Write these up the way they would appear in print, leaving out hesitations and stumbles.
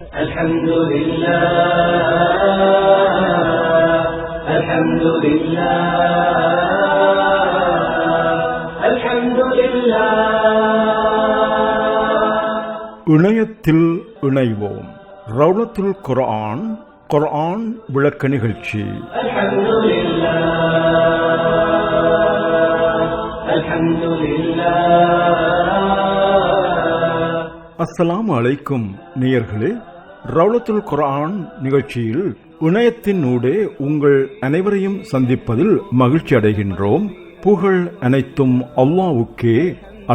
الحمد لله الحمد لله الحمد لله. இணையத்தில் இணைவோம். ரவுலத்துல் குர்ஆன் குர்ஆன் விளக்க நிகழ்ச்சி. அஸ்ஸலாமு அலைக்கும் நேயர்களே, ரவுலத்துல் குர்ஆன் நிகழ்ச்சியில் இணையத்தின் ஊடே உங்கள் அனைவரையும் சந்திப்பதில் மகிழ்ச்சி அடைகின்றோம். புகழ் அனைத்தும் அல்லாஹ்வுக்கே,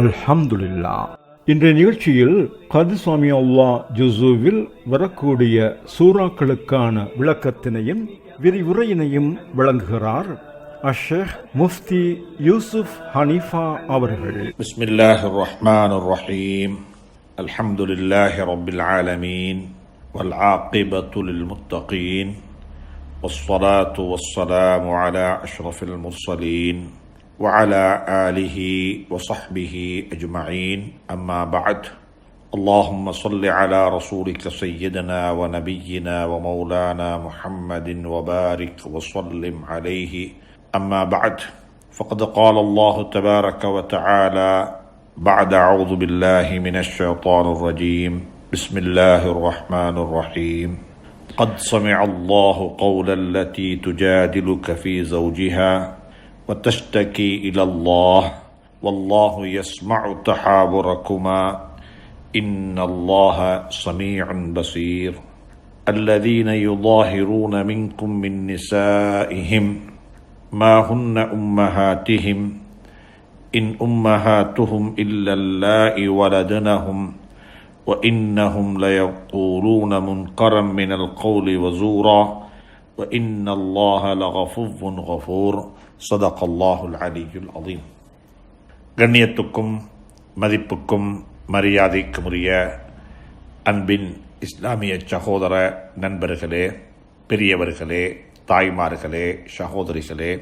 அல்ஹம்துலில்லாஹ். இன்றைய நிகழ்ச்சியில் கதுஸ்வாமி அல்லாஹ் ஜுஸுவில் வரக்கூடிய சூறாக்களுக்கான விளக்கத்தினையும் விரிவுரையினையும் வழங்குகிறார் அஷேக் முஃப்தி யூசுப் ஹனீஃபா அவர்கள். பிஸ்மில்லாஹிர் ரஹ்மானிர் ரஹீம். அல்ஹம்துலில்லாஹி ரப்பில் ஆலமீன் வல் ஆகிபத்து லில் முத்தகீன் வஸ்ஸலாத்து வஸ்ஸலாமு அலா அஷ்ரஃபில் முர்ஸலீன் وعلى آله وصحبه أجمعين. أما بعد، اللهم صل على رسولك سيدنا ونبينا ومولانا محمد وبارك وسلم عليه. أما بعد، فقد قال الله تبارك وتعالى بعد أعوذ بالله من الشيطان الرجيم بسم الله الرحمن الرحيم. قد سمع الله قول التي تجادلك في زوجها وتشتكي إلى الله والله يسمع تحاوركما إن الله سميع بصير. الذين يظاهرون منكم من نسائهم ما هن أمهاتهم إن أمهاتهم إلا اللائي ولدنهم وإنهم ليقولون منكرا من القول وزورا وإن الله لغفور غفور. صدق الله العلي العظيم. கண்ணியத்துக்கும் மதிப்புக்கும் மரியாதைக்குரிய அன்பின் இஸ்லாமிய சகோதர நண்பர்களே, பெரியவர்களே, தாய்மார்களே, சகோதரிகளே,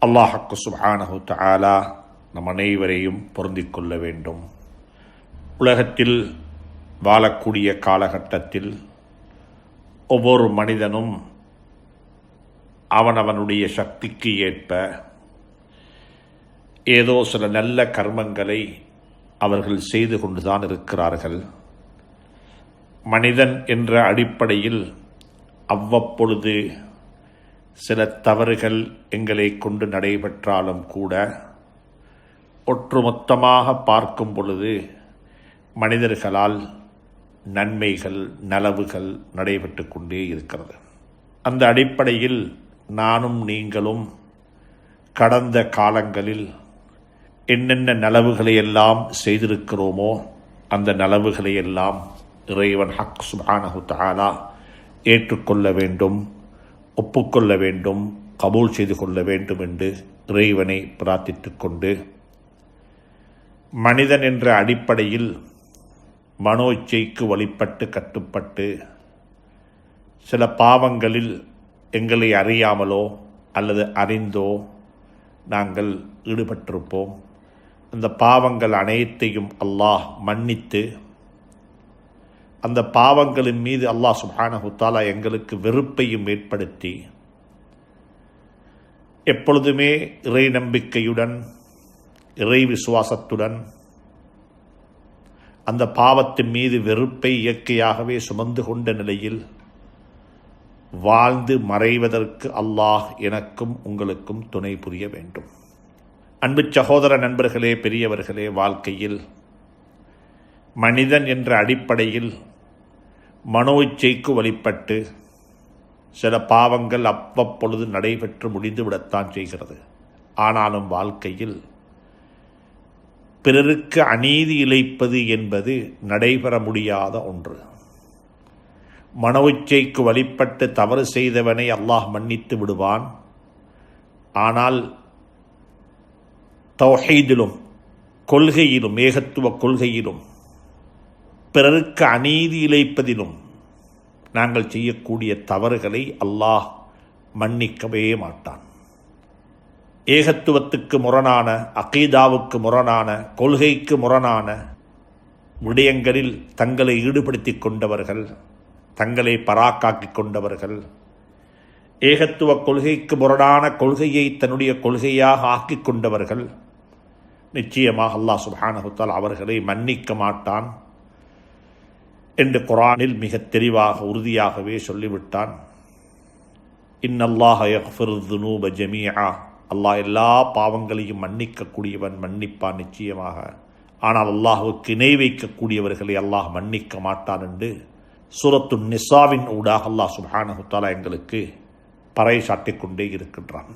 அல்லாஹ் சுப்ஹானஹு தஆலா நம் அனைவரையும் பொருந்திக் கொள்ள வேண்டும். உலகத்தில் வாழக்கூடிய காலகட்டத்தில் ஒவ்வொரு மனிதனும் அவனவனுடைய சக்திக்கு ஏற்ப ஏதோ சில நல்ல கர்மங்களை அவர்கள் செய்து கொண்டுதான் இருக்கிறார்கள். மனிதன் என்ற அடிப்படையில் அவ்வப்பொழுது சில தவறுகள் எங்களை கொண்டு நடைபெற்றாலும் கூட ஒட்டுமொத்தமாக பார்க்கும் பொழுது மனிதர்களால் நன்மைகள் நலவுகள் நடைபெற்று கொண்டே இருக்கிறது. அந்த அடிப்படையில் நானும் நீங்களும் கடந்த காலங்களில் என்னென்ன நலவுகளை எல்லாம் செய்திருக்கிறோமோ அந்த நலவுகளை எல்லாம் இறைவன் ஹக் சுப்ஹானஹு தஆலா ஏற்றுக்கொள்ள வேண்டும், ஒப்புக்கொள்ள வேண்டும், கபூல் செய்து கொள்ள வேண்டும் என்று இறைவனை பிரார்த்தித்துக் கொண்டு, மனிதன் என்ற அடிப்படையில் மனோ இச்சைக்கு வழிபட்டு கட்டுப்பட்டு சில பாவங்களில் எங்களை அறியாமலோ அல்லது அறிந்தோ நாங்கள் ஈடுபட்டிருப்போம். அந்த பாவங்கள் அனைத்தையும் அல்லாஹ் மன்னித்து அந்த பாவங்களின் மீது அல்லாஹ் சுப்ஹானஹு தஆலா எங்களுக்கு வெறுப்பையும் ஏற்படுத்தி எப்பொழுதுமே இறை நம்பிக்கையுடன் இறை விசுவாசத்துடன் அந்த பாவத்தின் மீது வெறுப்பை இயற்கையாகவே சுமந்து கொண்ட நிலையில் வாழ்ந்து மறைவதற்கு அல்லாஹ் எனக்கும் உங்களுக்கும் துணை புரிய வேண்டும். அன்பு சகோதர நண்பர்களே, பெரியவர்களே, வாழ்க்கையில் மனிதன் என்ற அடிப்படையில் மனோ இச்சைக்கு வழிபட்டு சில பாவங்கள் அவ்வப்பொழுது நடைபெற்று முடிந்துவிடத்தான் செய்கிறது. ஆனாலும் வாழ்க்கையில் பிறருக்கு அநீதி இழைப்பது என்பது நடைபெற முடியாத ஒன்று. மனோ இச்சைக்கு வழிபட்டு தவறு செய்தவனை அல்லாஹ் மன்னித்து விடுவான். ஆனால் தௌஹீதிலும் கொள்கையிலும் ஏகத்துவ கொள்கையிலும் பிறருக்கு அநீதி இழைப்பதிலும் நாங்கள் செய்யக்கூடிய தவறுகளை அல்லாஹ் மன்னிக்கவே மாட்டான். ஏகத்துவத்துக்கு முரணான, அகீதாவுக்கு முரணான, கொள்கைக்கு முரணான விடயங்களில் தங்களை ஈடுபடுத்திக் கொண்டவர்கள், தங்களை பராக்காக்கிக் கொண்டவர்கள், ஏகத்துவ கொள்கைக்கு முரணான கொள்கையை தன்னுடைய கொள்கையாக ஆக்கிக் கொண்டவர்கள், நிச்சயமாக அல்லாஹ் சுப்ஹானஹு வ தஆலா அவர்களை மன்னிக்க மாட்டான் என்று குர்ஆனில் மிக தெளிவாக உறுதியாகவே சொல்லிவிட்டான். இன்னல்லாஹ யக்ஃபிரு ذுனூப ஜமீஆ, அல்லாஹ் எல்லா பாவங்களையும் மன்னிக்கக்கூடியவன், மன்னிப்பான் நிச்சயமாக. ஆனால் அல்லாஹ்வுக்கு இணை வைக்கக்கூடியவர்களை அல்லாஹ் மன்னிக்க மாட்டான் என்று சூரத்து நிசாவின் ஊடாக அல்லாஹ் சுப்ஹானஹு வ தஆலா எங்களுக்கு பறைசாட்டிக் கொண்டே இருக்கின்றான்.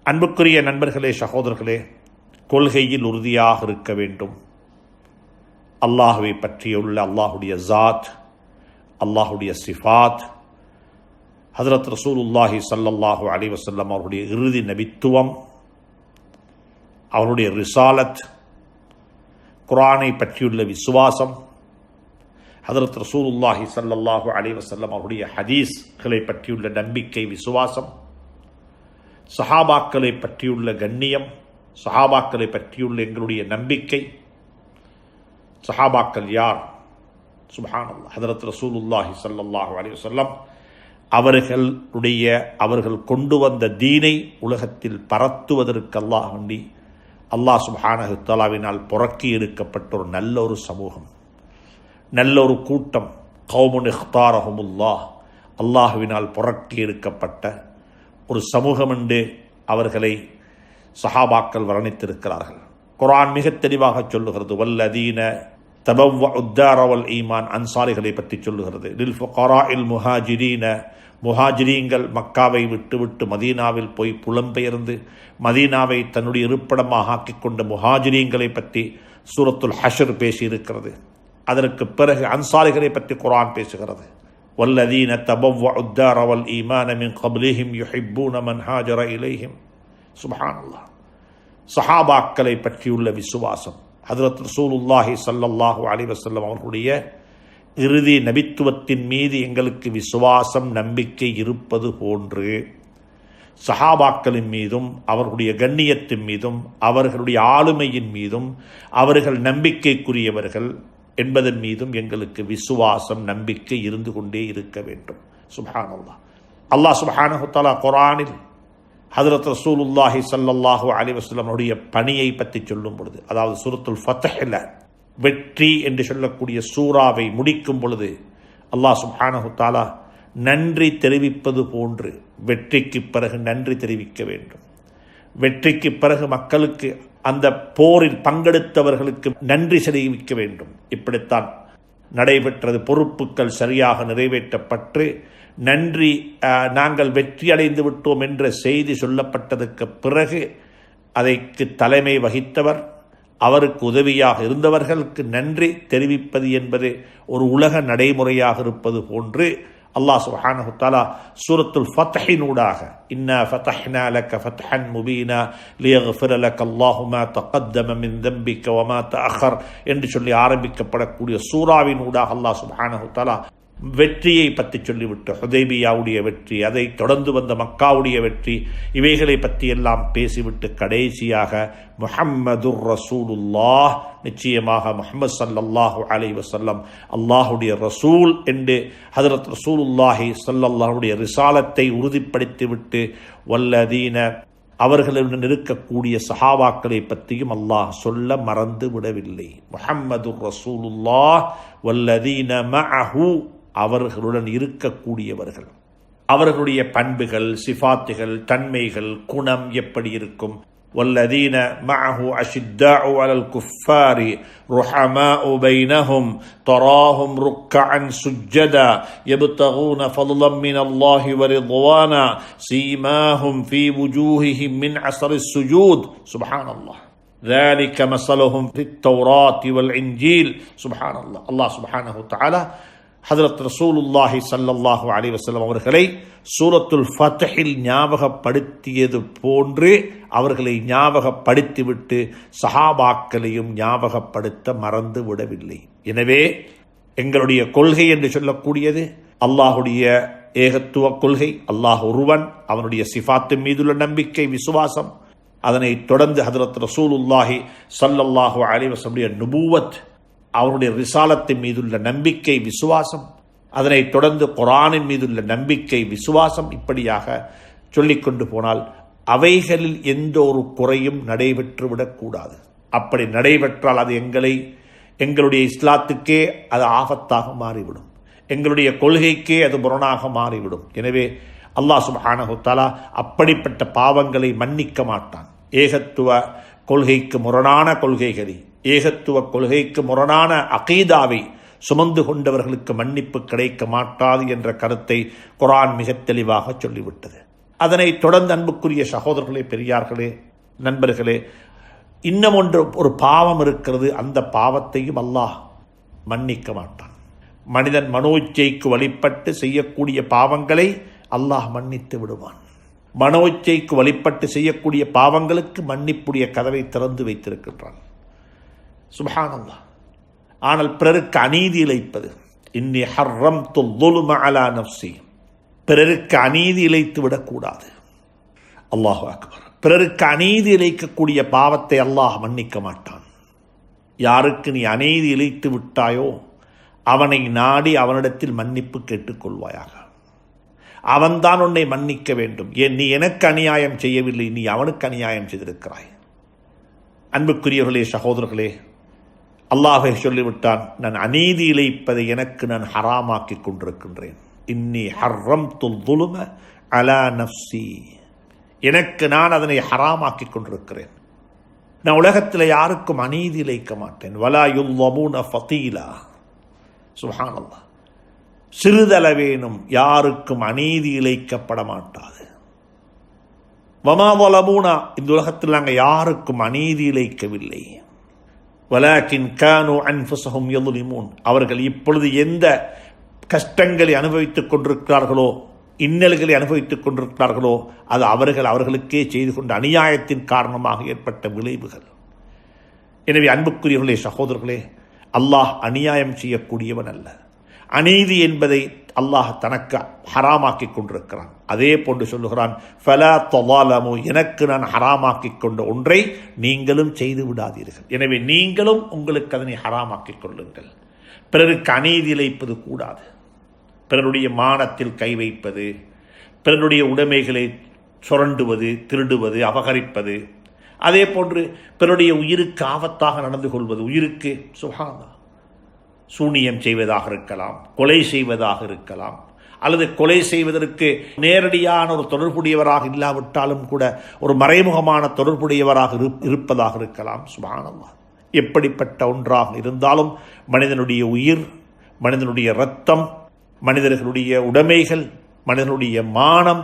அன்புக்குரிய நண்பர்களே, சகோதரர்களே, கொள்கையில் உறுதியாக இருக்க வேண்டும். அல்லாஹுவை பற்றியுள்ள அல்லாஹுடைய ஜாத், அல்லாஹுடைய சிஃபாத், ஹஜ்ரத் ரசூலுல்லாஹி ஸல்லல்லாஹு அலைஹி வஸல்லம் அவருடைய இறுதி நபித்துவம், அவருடைய ரிசாலத், குர்ஆனை பற்றியுள்ள விசுவாசம், ஹஜ்ரத் ரசூலுல்லாஹி ஸல்லல்லாஹு அலைஹி வஸல்லம் அவருடைய ஹதீஸ்களை பற்றியுள்ள நம்பிக்கை விசுவாசம், சஹாபாக்களை பற்றியுள்ள கண்ணியம், சஹாபாக்களை பற்றியுள்ள எங்களுடைய நம்பிக்கை. சஹாபாக்கள் யார்? சுப்ஹானல்லாஹ், ஹஜ்ரத் ரசூலுல்லாஹி ஸல்லல்லாஹு அலைஹி வஸல்லம் அவர்கள் கொண்டு வந்த தீனை உலகத்தில் பரத்துவதற்கு அல்லாஹ் சுப்ஹானஹு வ தஆலாவினால் புறக்கி எடுக்கப்பட்ட ஒரு நல்ல ஒரு சமூகம், நல்ல ஒரு கூட்டம். கௌமுன் இக்தாரஹுமுல்லாஹ், அல்லாஹுவினால் புறக்கி எடுக்கப்பட்ட ஒரு சமூகம் என்று அவர்களை சஹாபாக்கள் வர்ணித்திருக்கிறார்கள். குர்ஆன் மிக தெளிவாக சொல்லுகிறது, வல்லதீன தபவ்வஉத் தார வல் ஈமான், அன்சாரிகளை பற்றி சொல்லுகிறது. லில் ஃபுகராஇல் முஹாஜிரீன, முஹாஜிரீன்கள் மக்காவை விட்டுவிட்டு மதீனாவில் போய் புலம்பெயர்ந்து மதீனாவை தன்னுடைய இருப்பிடமாக ஆக்கிக் கொண்ட முஹாஜிரீன்களை பற்றி சூரத்துல் ஹஷ்ர் பேசியிருக்கிறது. அதற்கு பிறகு அன்சாரிகளை பற்றி குர்ஆன் பேசுகிறது. வல்லதீன தபவ்வஉத் தார வல் ஈமான மின் கப்லிஹிம் யுஹிப்பூன மன் ஹாஜர இலைஹிம். சுப்ஹானல்லாஹ், சஹாபாக்களை பற்றியுள்ள விசுவாசம், ஹஜ்ரத் ரசூலுல்லாஹி ஸல்லல்லாஹு அலைஹி வஸல்லம் அவர்களுடைய இறுதி நபித்துவத்தின் மீது எங்களுக்கு விசுவாசம், நம்பிக்கை இருப்பது போன்று சஹாபாக்களின் மீதும் அவர்களுடைய கண்ணியத்தின் மீதும் அவர்களுடைய ஆளுமையின் மீதும் அவர்கள் நம்பிக்கைக்குரியவர்கள் என்பதன் மீதும் எங்களுக்கு விசுவாசம், நம்பிக்கை இருந்து கொண்டே இருக்க வேண்டும். சுப்ஹானல்லாஹ், அல்லாஹ் சுப்ஹானஹு வ தஆலா குர்ஆனில் ஹஜ்ரத் ரசூலுல்லாஹி ஸல்லல்லாஹு அலைஹி வஸல்லம் அவருடைய பணியை பற்றி சொல்லும் பொழுது, அதாவது சூரத்துல் ஃபத்ஹ்ல வெற்றி என்று சொல்லக்கூடிய சூறாவை முடிக்கும் பொழுது அல்லாஹ் சுப்ஹானஹு வ தஆலா நன்றி தெரிவிப்பது போன்று வெற்றிக்கு பிறகு நன்றி தெரிவிக்க வேண்டும். வெற்றிக்கு பிறகு மக்களுக்கு, அந்த போரில் பங்கெடுத்தவர்களுக்கு நன்றி தெரிவிக்க வேண்டும். இப்படித்தான் நடைபெற்றது. பொறுப்புகள் சரியாக நிறைவேற்றப்பட்டு நன்றி, நாங்கள் வெற்றி அடைந்து விட்டோம் என்ற செய்தி சொல்லப்பட்டதற்கு பிறகு அதற்கு தலைமை வகித்தவர், அவருக்கு உதவியாக இருந்தவர்களுக்கு நன்றி தெரிவிப்பது என்பது ஒரு உலக நடைமுறையாக இருப்பது போன்று அல்லாஹ் சுப்ஹானஹு வ தஆலா சூரத்துல் ஃபத்ஹினூடாக இன்னா ஃபதஹ்னா லக ஃபத்ஹன் முபீனா லியக்ஃபிர லக அல்லாஹு மா தகத்தம மின் தம்பிக வ மா தஅഖர் என்று சொல்லி ஆரம்பிக்கப்படக்கூடிய சூறாவினூடாக அல்லாஹ் சுப்ஹானஹு வ தஆலா வெற்றியை பற்றி சொல்லிவிட்டு, ஹுதைபியாவுடைய வெற்றி, அதை தொடர்ந்து வந்த மக்காவுடைய வெற்றி, இவைகளை பற்றி எல்லாம் பேசிவிட்டு கடைசியாக முஹம்மதுர் ரசூலுல்லாஹ், நிச்சயமாக முஹம்மது ஸல்லல்லாஹு அலைஹி வஸல்லம் அல்லாஹுடைய ரசூல் என்று ஹஜ்ரத் ரசூலுல்லாஹி ஸல்லல்லாஹுடைய ரிசாலத்தை உறுதிப்படுத்திவிட்டு வல்லதீன, அவர்களுடன் இருக்கக்கூடிய சஹாபாக்களை பற்றியும் அல்லாஹ் சொல்ல மறந்து விடவில்லை. முஹம்மதுர் ரசூலுல்லாஹ் வல்லதீன மஅஹு, அவர்களுடன் இருக்கக்கூடியவர்கள், அவர்களுடைய பண்புகள், சிஃபாத்துகள், தன்மைகள், குணம் எப்படி இருக்கும்? வல்லதீன மஅஹு அஷித்தாஉ அலல் குஃபாரி ருஹமாஉ பைனஹும் தராஹும் ருக்கஅன் சுஜ்ஜதா யப்தகூன ஃபضلا மினல்லாஹி வரிضவானா சீமாஹும் ஃபீ வுஜூஹிஹிம் மின் அஸரிஸ் சுஜூத். சுப்ஹானல்லாஹ், ذلك مثلهم في التوراة والإنجيل. سبحان الله. الله سبحانه وتعالى ஹஜ்ரத் ரசூலுல்லாஹி ஸல்லல்லாஹு அலைஹி வஸல்லம் அவர்களை சூரத்துல் ஃபத்ஹில் ஞாபகப்படுத்தியது போன்று அவர்களை ஞாபகப்படுத்திவிட்டு சஹாபாக்களையும் ஞாபகப்படுத்த மறந்து விடவில்லை. எனவே எங்களுடைய கொள்கை என்று சொல்லக்கூடியது அல்லாஹுடைய ஏகத்துவ கொள்கை, அல்லாஹ் ஒருவன், அவனுடைய சிஃபாத்தின் மீதுள்ள நம்பிக்கை, விசுவாசம். அதனை தொடர்ந்து ஹஜ்ரத் ரசூலுல்லாஹி ஸல்லல்லாஹு அலைஹி வஸல்லம் நுபுவத், அவருடைய ரிசாலத்தின் மீதுள்ள நம்பிக்கை விசுவாசம், அதனைத் தொடர்ந்து குர்ஆனின் மீதுள்ள நம்பிக்கை விசுவாசம், இப்படியாக சொல்லிக்கொண்டு போனால் அவைகளில் எந்த ஒரு குறையும் நடைபெற்றுவிடக்கூடாது. அப்படி நடைபெற்றால் அது எங்களுடைய இஸ்லாத்துக்கே அது ஆபத்தாக மாறிவிடும், எங்களுடைய கொள்கைக்கே அது முரணாக மாறிவிடும். எனவே அல்லாஹ் சுப்ஹானஹு தஆலா அப்படிப்பட்ட பாவங்களை மன்னிக்க மாட்டான். ஏகத்துவ கொள்கைக்கு முரணான கொள்கைகளை, ஏகத்துவ கொள்கைக்கு முரணான அகீதாவை சுமந்து கொண்டவர்களுக்கு மன்னிப்பு கிடைக்க மாட்டாது என்ற கருத்தை குர்ஆன் மிக தெளிவாக சொல்லிவிட்டது. அதனைத் தொடர்ந்து அன்புக்குரிய சகோதரர்களே, பெரியார்களே, நண்பர்களே, இன்னும் ஒரு பாவம் இருக்கிறது. அந்த பாவத்தையும் அல்லாஹ் மன்னிக்க மாட்டான். மனிதன் மனோச்சைக்கு வழிபட்டு செய்யக்கூடிய பாவங்களை அல்லாஹ் மன்னித்து விடுவான். மனோச்சைக்கு வழிபட்டு செய்யக்கூடிய பாவங்களுக்கு மன்னிப்புடைய கதவை திறந்து வைத்திருக்கின்றான். சுப்ஹானல்லாஹ். ஆனால் பிறருக்கு அநீதி இழைப்பது, இன்னி ஹர்ரம்து ظுல்ம அலா நஃப்ஸி, பிறருக்கு அநீதி இழைத்து விடக்கூடாது. அல்லாஹு அக்பர். பிறருக்கு அநீதி இழைக்கக்கூடிய பாவத்தை அல்லாஹ் மன்னிக்க மாட்டான். யாருக்கு நீ அநீதி இழைத்து விட்டாயோ அவனை நாடி அவனிடத்தில் மன்னிப்பு கேட்டுக்கொள்வாயாக. அவன்தான் உன்னை மன்னிக்க வேண்டும். ஏன் நீ எனக்கு அநியாயம் செய்யவில்லை, நீ அவனுக்கு அநியாயம் செய்திருக்கிறாய். அன்புக்குரியவர்களே, சகோதரர்களே, அல்லாஹை சொல்லிவிட்டான், நான் அநீதி இழைப்பதை எனக்கு நான் ஹராமாக்கி கொண்டிருக்கின்றேன். இன்னி ஹர்ரம்து ظுல்ம அலா நஃப்ஸி, எனக்கு நான் அதனை ஹராமாக்கி கொண்டிருக்கிறேன். நான் உலகத்தில் யாருக்கும் அநீதி இழைக்க மாட்டேன். வலா யுல்வமூன ஃபதீலா. சுப்ஹானல்லாஹ். சிறிதளவேனும் யாருக்கும் அநீதி இழைக்கப்பட மாட்டாது. வமா வலமூனா, இந்த உலகத்தில் நாங்கள் யாருக்கும் அநீதி இழைக்கவில்லை. வலாக்கின் கானு அன்ஃபுஸஹும் யظ்லிமூன், அவர்கள் இப்பொழுது எந்த கஷ்டங்களை அனுபவித்துக் கொண்டிருக்கிறார்களோ, இன்னல்களை அனுபவித்துக் கொண்டிருக்கிறார்களோ, அது அவர்களுக்கே செய்து கொண்ட அநியாயத்தின் காரணமாக ஏற்பட்ட விளைவுகள். எனவே அன்புக்குரியவர்களே, சகோதரர்களே, அல்லாஹ் அநியாயம் செய்யக்கூடியவன் அல்ல. அநீதி என்பதை அல்லாஹ் தனக்கு ஹராமாக்கி கொண்டிருக்கிறான். அதே போன்று சொல்லுகிறான், ஃபலா தவாலமு, எனக்கு நான் ஹராமாக்கி கொண்ட ஒன்றை நீங்களும் செய்து விடாதீர்கள். எனவே நீங்களும் உங்களுக்கு அதனை ஹராமாக்கிக் கொள்ளுங்கள். பிறருக்கு அநீதி இழைப்பது கூடாது. பிறருடைய மானத்தில் கை வைப்பது, பிறருடைய உடைமைகளை சுரண்டுவது, திருடுவது, அபகரிப்பது, அதே போன்று பிறருடைய உயிருக்கு ஆபத்தாக நடந்து கொள்வது, உயிருக்கு சுகாதா சூனியம் செய்வதாக இருக்கலாம், கொலை செய்வதாக இருக்கலாம், அல்லது கொலை செய்வதற்கு நேரடியான ஒரு தொடர்புடையவராக இல்லாவிட்டாலும் கூட ஒரு மறைமுகமான தொடர்புடையவராக இருப்பதாக இருக்கலாம். சுப்ஹானல்லாஹ். எப்படிப்பட்ட ஒன்றாக இருந்தாலும் மனிதனுடைய உயிர், மனிதனுடைய இரத்தம், மனிதர்களுடைய உடைமைகள், மனிதனுடைய மானம்,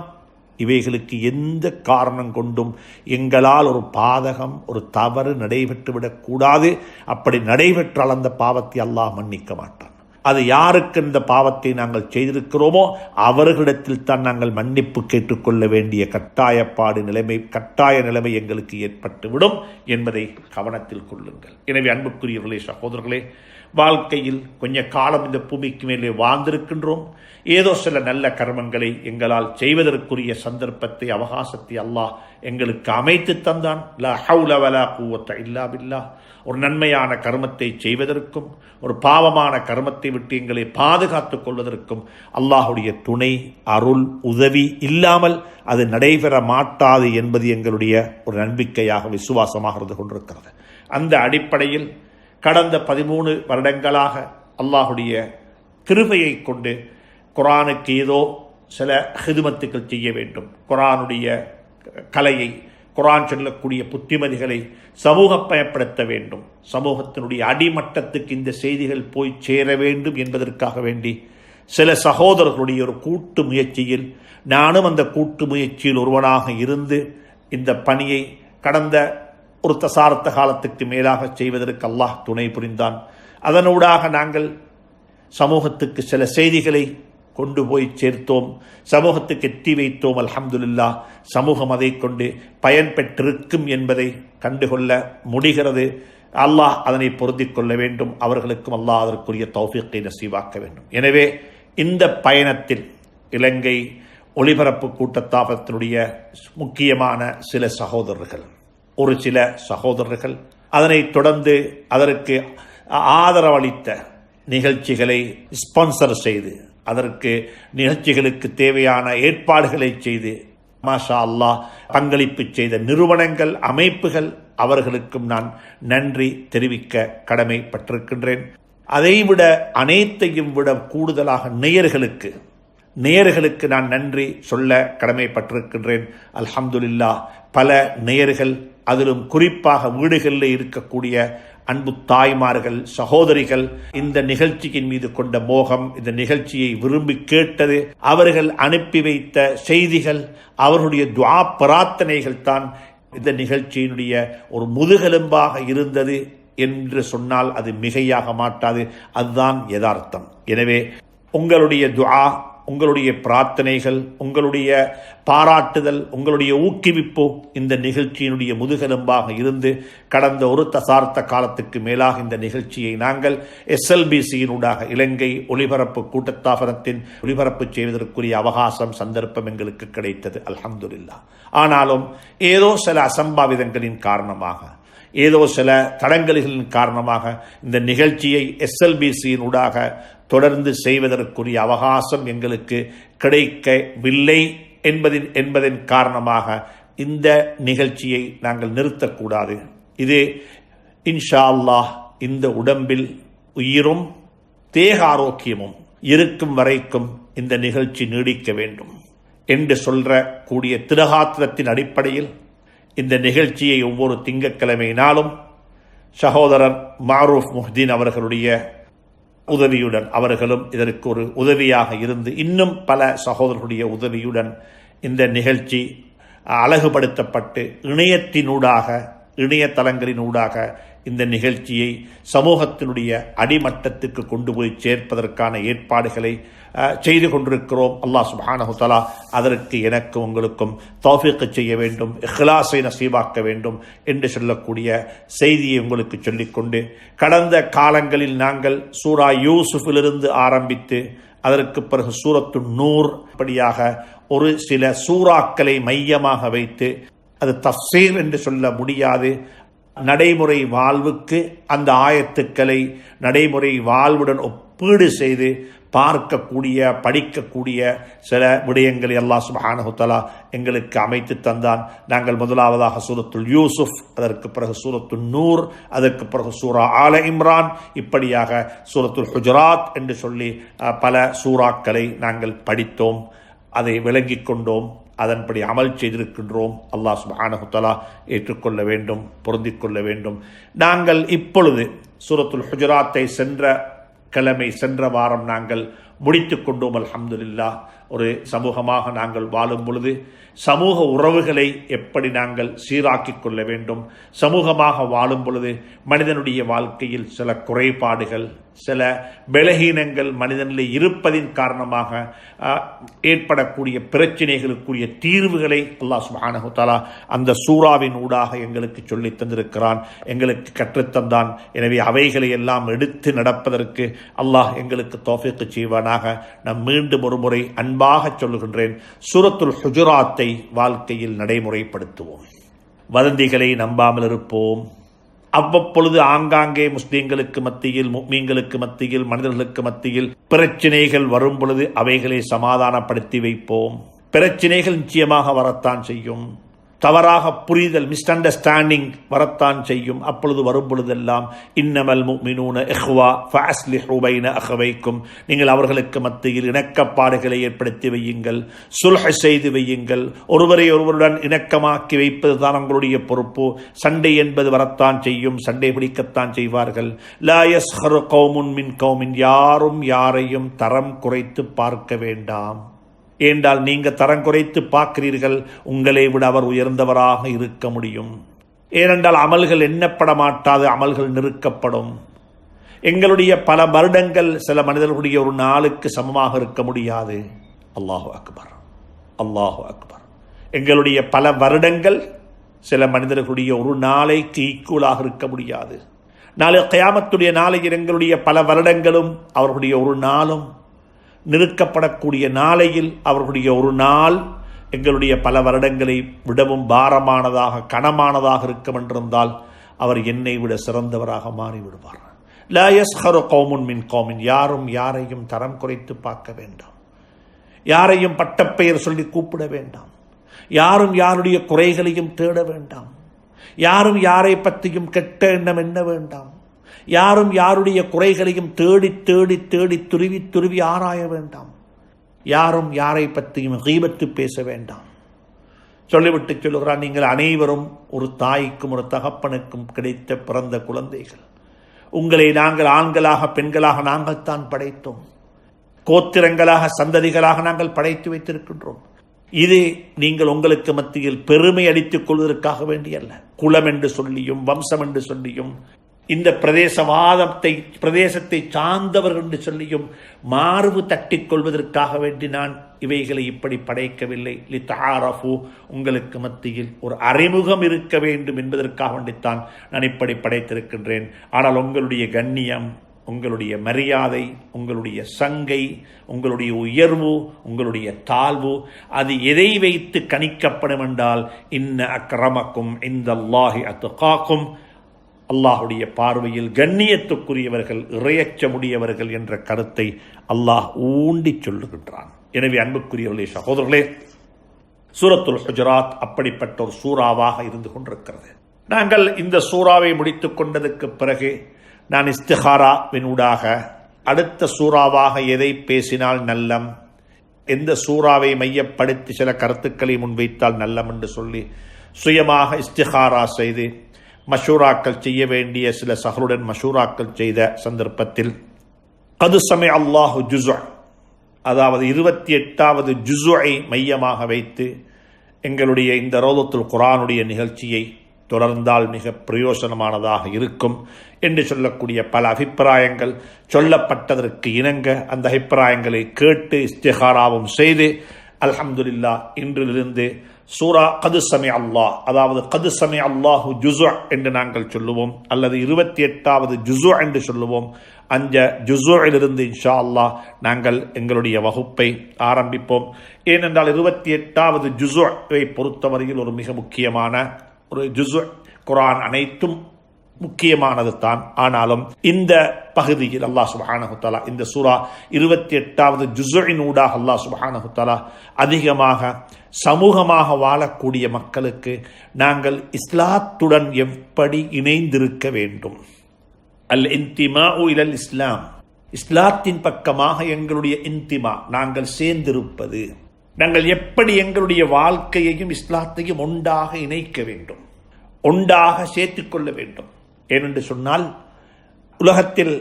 இவைகளுக்கு எந்த காரணம் கொண்டும் எங்களால் ஒரு பாதகம், ஒரு தவறு நடைபெற்றுவிடக்கூடாது. அப்படி நடைபெற்றால் அந்த பாவத்தை அல்லாஹ் மன்னிக்க மாட்டான். அது யாருக்கு இந்த பாவத்தை நாங்கள் செய்திருக்கிறோமோ அவர்களிடத்தில் தான் நாங்கள் மன்னிப்பு கேட்டுக்கொள்ள வேண்டிய கட்டாய நிலைமை எங்களுக்கு ஏற்பட்டுவிடும் என்பதை கவனத்தில் கொள்ளுங்கள். எனவே அன்புக்குரியவர்களே, சகோதரர்களே, வாழ்க்கையில் கொஞ்ச காலம் இந்த பூமிக்கு மேலே வாழ்ந்திருக்கின்றோம். ஏதோ சில நல்ல கர்மங்களை எங்களால் செய்வதற்குரிய சந்தர்ப்பத்தை, அவகாசத்தை அல்லாஹ் எங்களுக்கு அமைத்து தந்தான். லா ஹவுல வலா குவத்த இல்லா பில்லாஹ். ஒரு நன்மையான கர்மத்தை செய்வதற்கும் ஒரு பாவமான கர்மத்தை விட்டு எங்களை பாதுகாத்துக் கொள்வதற்கும் அல்லாஹுடைய துணை, அருள், உதவி இல்லாமல் அது நடைபெற மாட்டாது என்பது எங்களுடைய ஒரு நம்பிக்கையாக, விசுவாசமாக இருந்து கொண்டிருக்கிறது. அந்த அடிப்படையில் கடந்த 13 வருடங்களாக அல்லாஹுடைய கிருபையை கொண்டு குர்ஆனுக்கு ஏதோ சில ஹிதுமத்துக்கள் செய்ய வேண்டும், குர்ஆனுடைய கலையை, குர்ஆன் சொல்லக்கூடிய புத்திமதிகளை சமூகப்பயப்படுத்த வேண்டும், சமூகத்தினுடைய அடிமட்டத்துக்கு இந்த செய்திகள் போய் சேர வேண்டும் என்பதற்காக வேண்டி சில சகோதரர்களுடைய ஒரு கூட்டு முயற்சியில் நானும் அந்த கூட்டு முயற்சியில் ஒருவனாக இருந்து இந்த பணியை கடந்த ஒரு தசாரத்த காலத்துக்கு மேலாக செய்வதற்கு அல்லாஹ் துணை புரிந்தான். அதனூடாக நாங்கள் சமூகத்துக்கு சில செய்திகளை கொண்டு போய் சேர்த்தோம், சமூகத்துக்கு எத்தி வைத்தோம். அல்ஹம்துலில்லாஹ், சமூகம் அதை கொண்டு பயன்பெற்றிருக்கும் என்பதை கண்டுகொள்ள முடிகிறது. அல்லாஹ் அதனை பொருந்திக் கொள்ள வேண்டும். அவர்களுக்கும் அல்லாஹ் அதற்குரிய தௌஃபீக்கை நசீவாக்க வேண்டும். எனவே இந்த பயணத்தில் இலங்கை ஒளிபரப்பு கூட்டத்தாபத்தினுடைய முக்கியமான சில சகோதரர்கள், ஒரு சில சகோதரர்கள், அதனைத் தொடர்ந்து அதற்கு ஆதரவளித்த நிகழ்ச்சிகளை ஸ்பான்சர் செய்து அதற்கு நிகழ்ச்சிகளுக்கு தேவையான ஏற்பாடுகளை செய்து மாஷா அல்லாஹ் பங்களிப்பு செய்த நிறுவனங்கள், அமைப்புகள், அவர்களுக்கும் நான் நன்றி தெரிவிக்க கடமைப்பட்டிருக்கின்றேன். அதைவிட அனைத்தையும் விட கூடுதலாக நேயர்களுக்கு நான் நன்றி சொல்ல கடமைப்பட்டிருக்கின்றேன். அல்ஹம்துலில்லாஹ், பல நேயர்கள், அதிலும் குறிப்பாக வீடுகளில் இருக்கக்கூடிய அன்பு தாய்மார்கள், சகோதரிகள் இந்த நிகழ்ச்சியின் மீது கொண்ட மோகம், இந்த நிகழ்ச்சியை விரும்பி கேட்டது, அவர்கள் அனுப்பி வைத்த செய்திகள், அவர்களுடைய துஆ பிரார்த்தனைகள் தான் இந்த நிகழ்ச்சியினுடைய ஒரு முதுகெலும்பாக இருந்தது என்று சொன்னால் அது மிகையாக மாட்டாது. அதுதான் யதார்த்தம். எனவே உங்களுடைய துஆ, உங்களுடைய பிரார்த்தனைகள், உங்களுடைய பாராட்டுதல், உங்களுடைய ஊக்குவிப்பு இந்த நிகழ்ச்சியினுடைய முதுகெலும்பாக இருந்து கடந்த ஒரு தசார்த்த காலத்துக்கு மேலாக இந்த நிகழ்ச்சியை நாங்கள் SLBCயினூடாக இலங்கை ஒலிபரப்பு கூட்டத்தாபனத்தின் ஒலிபரப்பு செய்வதற்குரிய அவகாசம், சந்தர்ப்பம் எங்களுக்கு கிடைத்தது. அல்ஹம்துலில்லாஹ். ஆனாலும் ஏதோ சில அசம்பாவிதங்களின் காரணமாக, ஏதோ சில தடங்கல்களின் காரணமாக இந்த நிகழ்ச்சியை SLBCயினூடாக தொடர்ந்து செய்வதற்குரிய அவகாசம் எங்களுக்கு கிடைக்கவில்லை என்பதன் காரணமாக இந்த நிகழ்ச்சியை நாங்கள் நிறுத்தக்கூடாது. இது இன்ஷா அல்லாஹ் இந்த உடம்பில் உயிரும் தேக ஆரோக்கியமும் இருக்கும் வரைக்கும் இந்த நிகழ்ச்சி நீடிக்க வேண்டும் என்று சொல்ற கூடிய திரகாத்திரத்தின் அடிப்படையில் இந்த நிகழ்ச்சியை ஒவ்வொரு திங்கட்கிழமை நாளும் சகோதரர் மாரூஃப் முஹ்தீன் அவர்களுடைய உதவியுடன், அவர்களும் இதற்கு ஒரு உதவியாக இருந்து இன்னும் பல சகோதரர்களுடைய உதவியுடன் இந்த நிகழ்ச்சி அழகுபடுத்தப்பட்டு இணையதளங்களினூடாக இந்த நிகழ்ச்சியை சமூகத்தினுடைய அடிமட்டத்துக்கு கொண்டு போய் சேர்ப்பதற்கான ஏற்பாடுகளை செய்து கொண்டிருக்கிறோம். அல்லாஹ் சுப்ஹானஹு வ தஆலா அதற்கு எனக்கு உங்களுக்கும் தௌஃபீக் செய்ய வேண்டும், இஹ்லாஸை நசீபாக்க வேண்டும் என்று சொல்லக்கூடிய செய்தியை உங்களுக்கு சொல்லிக்கொண்டு, கடந்த காலங்களில் நாங்கள் சூரா யூசுஃபிலிருந்து ஆரம்பித்து அதற்கு பிறகு சூரத்து நூர் படியாக ஒரு சில சூறாக்களை மையமாக வைத்து, அது தஃசீர் என்று சொல்ல முடியாது, நடைமுறை வாழ்வுக்கு அந்த ஆயத்துக்களை நடைமுறை வாழ்வுடன் ஒப்பீடு செய்து பார்க்கக்கூடிய, படிக்கக்கூடிய சில விடயங்களை அல்லாஹ் சுப்ஹானஹு வ தஆலா எங்களுக்கு அமைத்து தந்தான். நாங்கள் முதலாவதாக சூரத்துல் யூசுப், அதற்கு பிறகு சூரத்துல் நூர், அதற்கு பிறகு சூரா ஆல இம்ரான், இப்படியாக சூரத்துல் ஹுஜராத் என்று சொல்லி பல சூறாக்களை நாங்கள் படித்தோம், அதை விளங்கிக் கொண்டோம், அதன்படி அமல் செய்திருக்கின்றோம். அல்லாஹ் சுப்ஹானஹு வ தஆலா ஏற்றுக்கொள்ள வேண்டும், பொருந்திக் கொள்ள வேண்டும். நாங்கள் இப்பொழுது சூரத்துல் ஹுஜராத்தை சென்ற வாரம் நாங்கள் முடித்துக் கொண்டோம். அல்ஹம்துலில்லாஹ். ஒரு சமூகமாக நாங்கள் வாழும் பொழுது சமூக உறவுகளை எப்படி நாங்கள் சீராக்கிக் கொள்ள வேண்டும், சமூகமாக வாழும் பொழுது மனிதனுடைய வாழ்க்கையில் சில குறைபாடுகள், சில பலகீனங்கள் மனிதனில் இருப்பதின் காரணமாக ஏற்படக்கூடிய பிரச்சனைகளுக்குரிய தீர்வுகளை அல்லாஹ் சுப்ஹானஹு வ தஆலா அந்த சூறாவின் ஊடாக எங்களுக்கு சொல்லி தந்திருக்கிறான், எங்களுக்கு கற்றுத்தந்தான். எனவே அவைகளை எல்லாம் எடுத்து நடப்பதற்கு அல்லாஹ் எங்களுக்கு தௌஃபீக் செய்வானாக. நான் மீண்டும் ஒரு முறை அன்பாக சொல்லுகின்றேன், சூரத்துல் ஹுஜராத்தை வாழ்க்கையில் நடைமுறைப்படுத்துவோம். வதந்திகளை நம்பாமல் இருப்போம். அவ்வப்பொழுது ஆங்காங்கே முஸ்லீம்களுக்கு மத்தியில், முஃமின்களுக்கு மத்தியில், மனிதர்களுக்கு மத்தியில் பிரச்சனைகள் வரும் பொழுது அவைகளை சமாதானப்படுத்தி வைப்போம். பிரச்சனைகள் நிச்சயமாக வரத்தான் செய்யும், தவறாக புரிதல், மிஸ் அண்டர்ஸ்டாண்டிங் வரத்தான் செய்யும். அப்பொழுது வரும் பொழுதெல்லாம் இன்னமல் முஃமினூன இஹ்வா ஃபஅஸ்லிஹு பைன அஹவைக்கும், நீங்கள் அவர்களுக்கு மத்தியில் இணக்கப்பாடுகளை ஏற்படுத்தி வையுங்கள், சுல்ஹ் செய்து வையுங்கள். ஒருவரை ஒருவருடன் இணக்கமாக்கி வைப்பது தான் உங்களுடைய பொறுப்பு. சண்டை என்பது வரத்தான் செய்யும், சண்டை பிடிக்கத்தான் செய்வார்கள். லா யஸ்ஹரு கௌமுன் மின் கௌமின், யாரும் யாரையும் தரம் குறைத்து பார்க்க வேண்டாம். ஏனென்றால் நீங்கள் தரம் குறைத்து பார்க்கிறீர்கள், உங்களை விட அவர் உயர்ந்தவராக இருக்க முடியும். ஏனென்றால் அமல்கள் எண்ணப்பட மாட்டாது, அமல்கள் நிறுக்கப்படும். எங்களுடைய பல வருடங்கள் சில மனிதர்களுடைய ஒரு நாளுக்கு சமமாக இருக்க முடியாது. அல்லாஹு அக்பர், அல்லாஹு அக்பர். எங்களுடைய பல வருடங்கள் சில மனிதர்களுடைய ஒரு நாளைக்கு ஈக்குவலாக இருக்க முடியாது. நாளை கியாமத்துடைய நாளையில் எங்களுடைய பல வருடங்களும் அவர்களுடைய ஒரு நாளும் நிறுக்கப்படக்கூடிய நாளையில் அவர்களுடைய ஒரு நாள் எங்களுடைய பல வருடங்களை விடவும் பாரமானதாக, கனமானதாக இருக்கும் என்றிருந்தால் அவர் என்னை விட சிறந்தவராக மாறிவிடுவார். லா யஸ்ஹரு கௌமுன் மின் கௌமின், யாரும் யாரையும் தரம் குறைத்து பார்க்க வேண்டாம், யாரையும் பட்டப்பெயர் சொல்லி கூப்பிட வேண்டாம், யாரும் யாருடைய குறைகளையும் தேட வேண்டாம், யாரும் யாரை பற்றியும் கெட்ட எண்ணம் எண்ண வேண்டாம், யாரும் யாருடைய குறைகளையும் தேடி தேடி தேடி துருவி துருவி ஆராய வேண்டாம், யாரும் யாரை பற்றியும் கீபத்து பேச வேண்டாம். சொல்லிவிட்டு சொல்லுகிறான், நீங்கள் அனைவரும் ஒரு தாய்க்கும் ஒரு தகப்பனுக்கும் கிடைத்த பிறந்த குழந்தைகள். உங்களை நாங்கள் ஆண்களாக பெண்களாக நாங்கள் தான் படைத்தோம், கோத்திரங்களாக சந்ததிகளாக நாங்கள் படைத்து வைத்திருக்கின்றோம். இது நீங்கள் உங்களுக்கு மத்தியில் பெருமை அளித்துக் கொள்வதற்காக வேண்டியல்ல, குலம் என்று சொல்லியும் வம்சம் என்று சொல்லியும் இந்த பிரதேசத்தை சார்ந்தவர்கள் என்று சொல்லியும் மார்பு தட்டிக் கொள்வதற்காக வேண்டி நான் இவைகளை இப்படி படைக்கவில்லை. லிதஆரஃபு, உங்களுக்கு மத்தியில் ஒரு அறிமுகம் இருக்க வேண்டும் என்பதற்காக வேண்டித்தான் நான் இப்படி படைத்திருக்கின்றேன். ஆனால் உங்களுடைய கண்ணியம், உங்களுடைய மரியாதை, உங்களுடைய சங்கை, உங்களுடைய உயர்வு, உங்களுடைய தாழ்வு, அது எதை வைத்து கணிக்கப்படும் என்றால், இன்ன அக்ரமக்கும் இந்தல்லாஹி அத்காக்கும், அல்லாஹுடைய பார்வையில் கண்ணியத்துக்குரியவர்கள் இறையச்சமுடையவர்கள் என்ற கருத்தை அல்லாஹ் ஊண்டி சொல்லுகின்றான். எனவே அன்புக்குரியவர்களே, சகோதரர்களே, சூரத்துல் ஹுஜராத் அப்படிப்பட்ட ஒரு சூறாவாக இருந்து கொண்டிருக்கிறது. நாங்கள் இந்த சூறாவை முடித்துக் கொண்டதற்கு பிறகு நான் இஸ்திகாராவினூடாக அடுத்த சூறாவாக எதை பேசினால் நல்லம், எந்த சூறாவை மையப்படுத்தி சில கருத்துக்களை முன்வைத்தால் நல்லம் என்று சொல்லி சுயமாக இஸ்திகாரா செய்து மஷூராக்கள் செய்ய வேண்டிய சில சஹருடன் மஷூராக்கள் செய்த சந்தர்ப்பத்தில் கது சமய அல்லாஹு ஜுஸு, அதாவது 28வது ஜுஸுஐ மையமாக வைத்து எங்களுடைய இந்த ரௌதத்துல் குர்ஆனுடைய நிகழ்ச்சியை தொடர்ந்தால் மிக பிரயோசனமானதாக இருக்கும் என்று சொல்லக்கூடிய பல அபிப்பிராயங்கள் சொல்லப்பட்டதற்கு இணங்க அந்த அபிப்பிராயங்களை கேட்டு இஸ்திகாராவும் செய்து அல்ஹம்துலில்லாஹ் இன்றிலிருந்து சூரா கது சமி அல்லாஹ், அதாவது கது சமி அல்லாஹு ஜுஸு என்று நாங்கள் சொல்லுவோம், அல்லது 28வது ஜுஸு என்று சொல்லுவோம். அந்த ஜுஸுவிலிருந்து இன்ஷா அல்லாஹ் நாங்கள் எங்களுடைய வகுப்பை ஆரம்பிப்போம். ஏனென்றால் 28வது ஜுஸுவை பொறுத்தவரையில் ஒரு மிக முக்கியமான ஒரு ஜுஸு. குர்ஆன் அனைத்தும் முக்கியமானது தான், ஆனாலும் இந்த பகுதியில் அல்லாஹ் சுப்ஹானஹு வ தஆலா இந்த சூரா 28வது ஜுஸுவினூடாக அல்லாஹ் சுப்ஹானஹு வ தஆலா அதிகமாக சமூகமாக வாழக்கூடிய மக்களுக்கு நாங்கள் இஸ்லாத்துடன் எப்படி இணைந்திருக்க வேண்டும், அல் இன்திமாஉ இலல் இஸ்லாம், இஸ்லாத்தின் பக்கமாக எங்களுடைய இன்திமா, நாங்கள் சேர்ந்திருப்பது, நாங்கள் எப்படி எங்களுடைய வாழ்க்கையையும் இஸ்லாத்தையும் ஒன்றாக இணைக்க வேண்டும், ஒன்றாக சேர்த்துக்கொள்ள வேண்டும். ஏனென்று சொன்னால், உலகத்தில்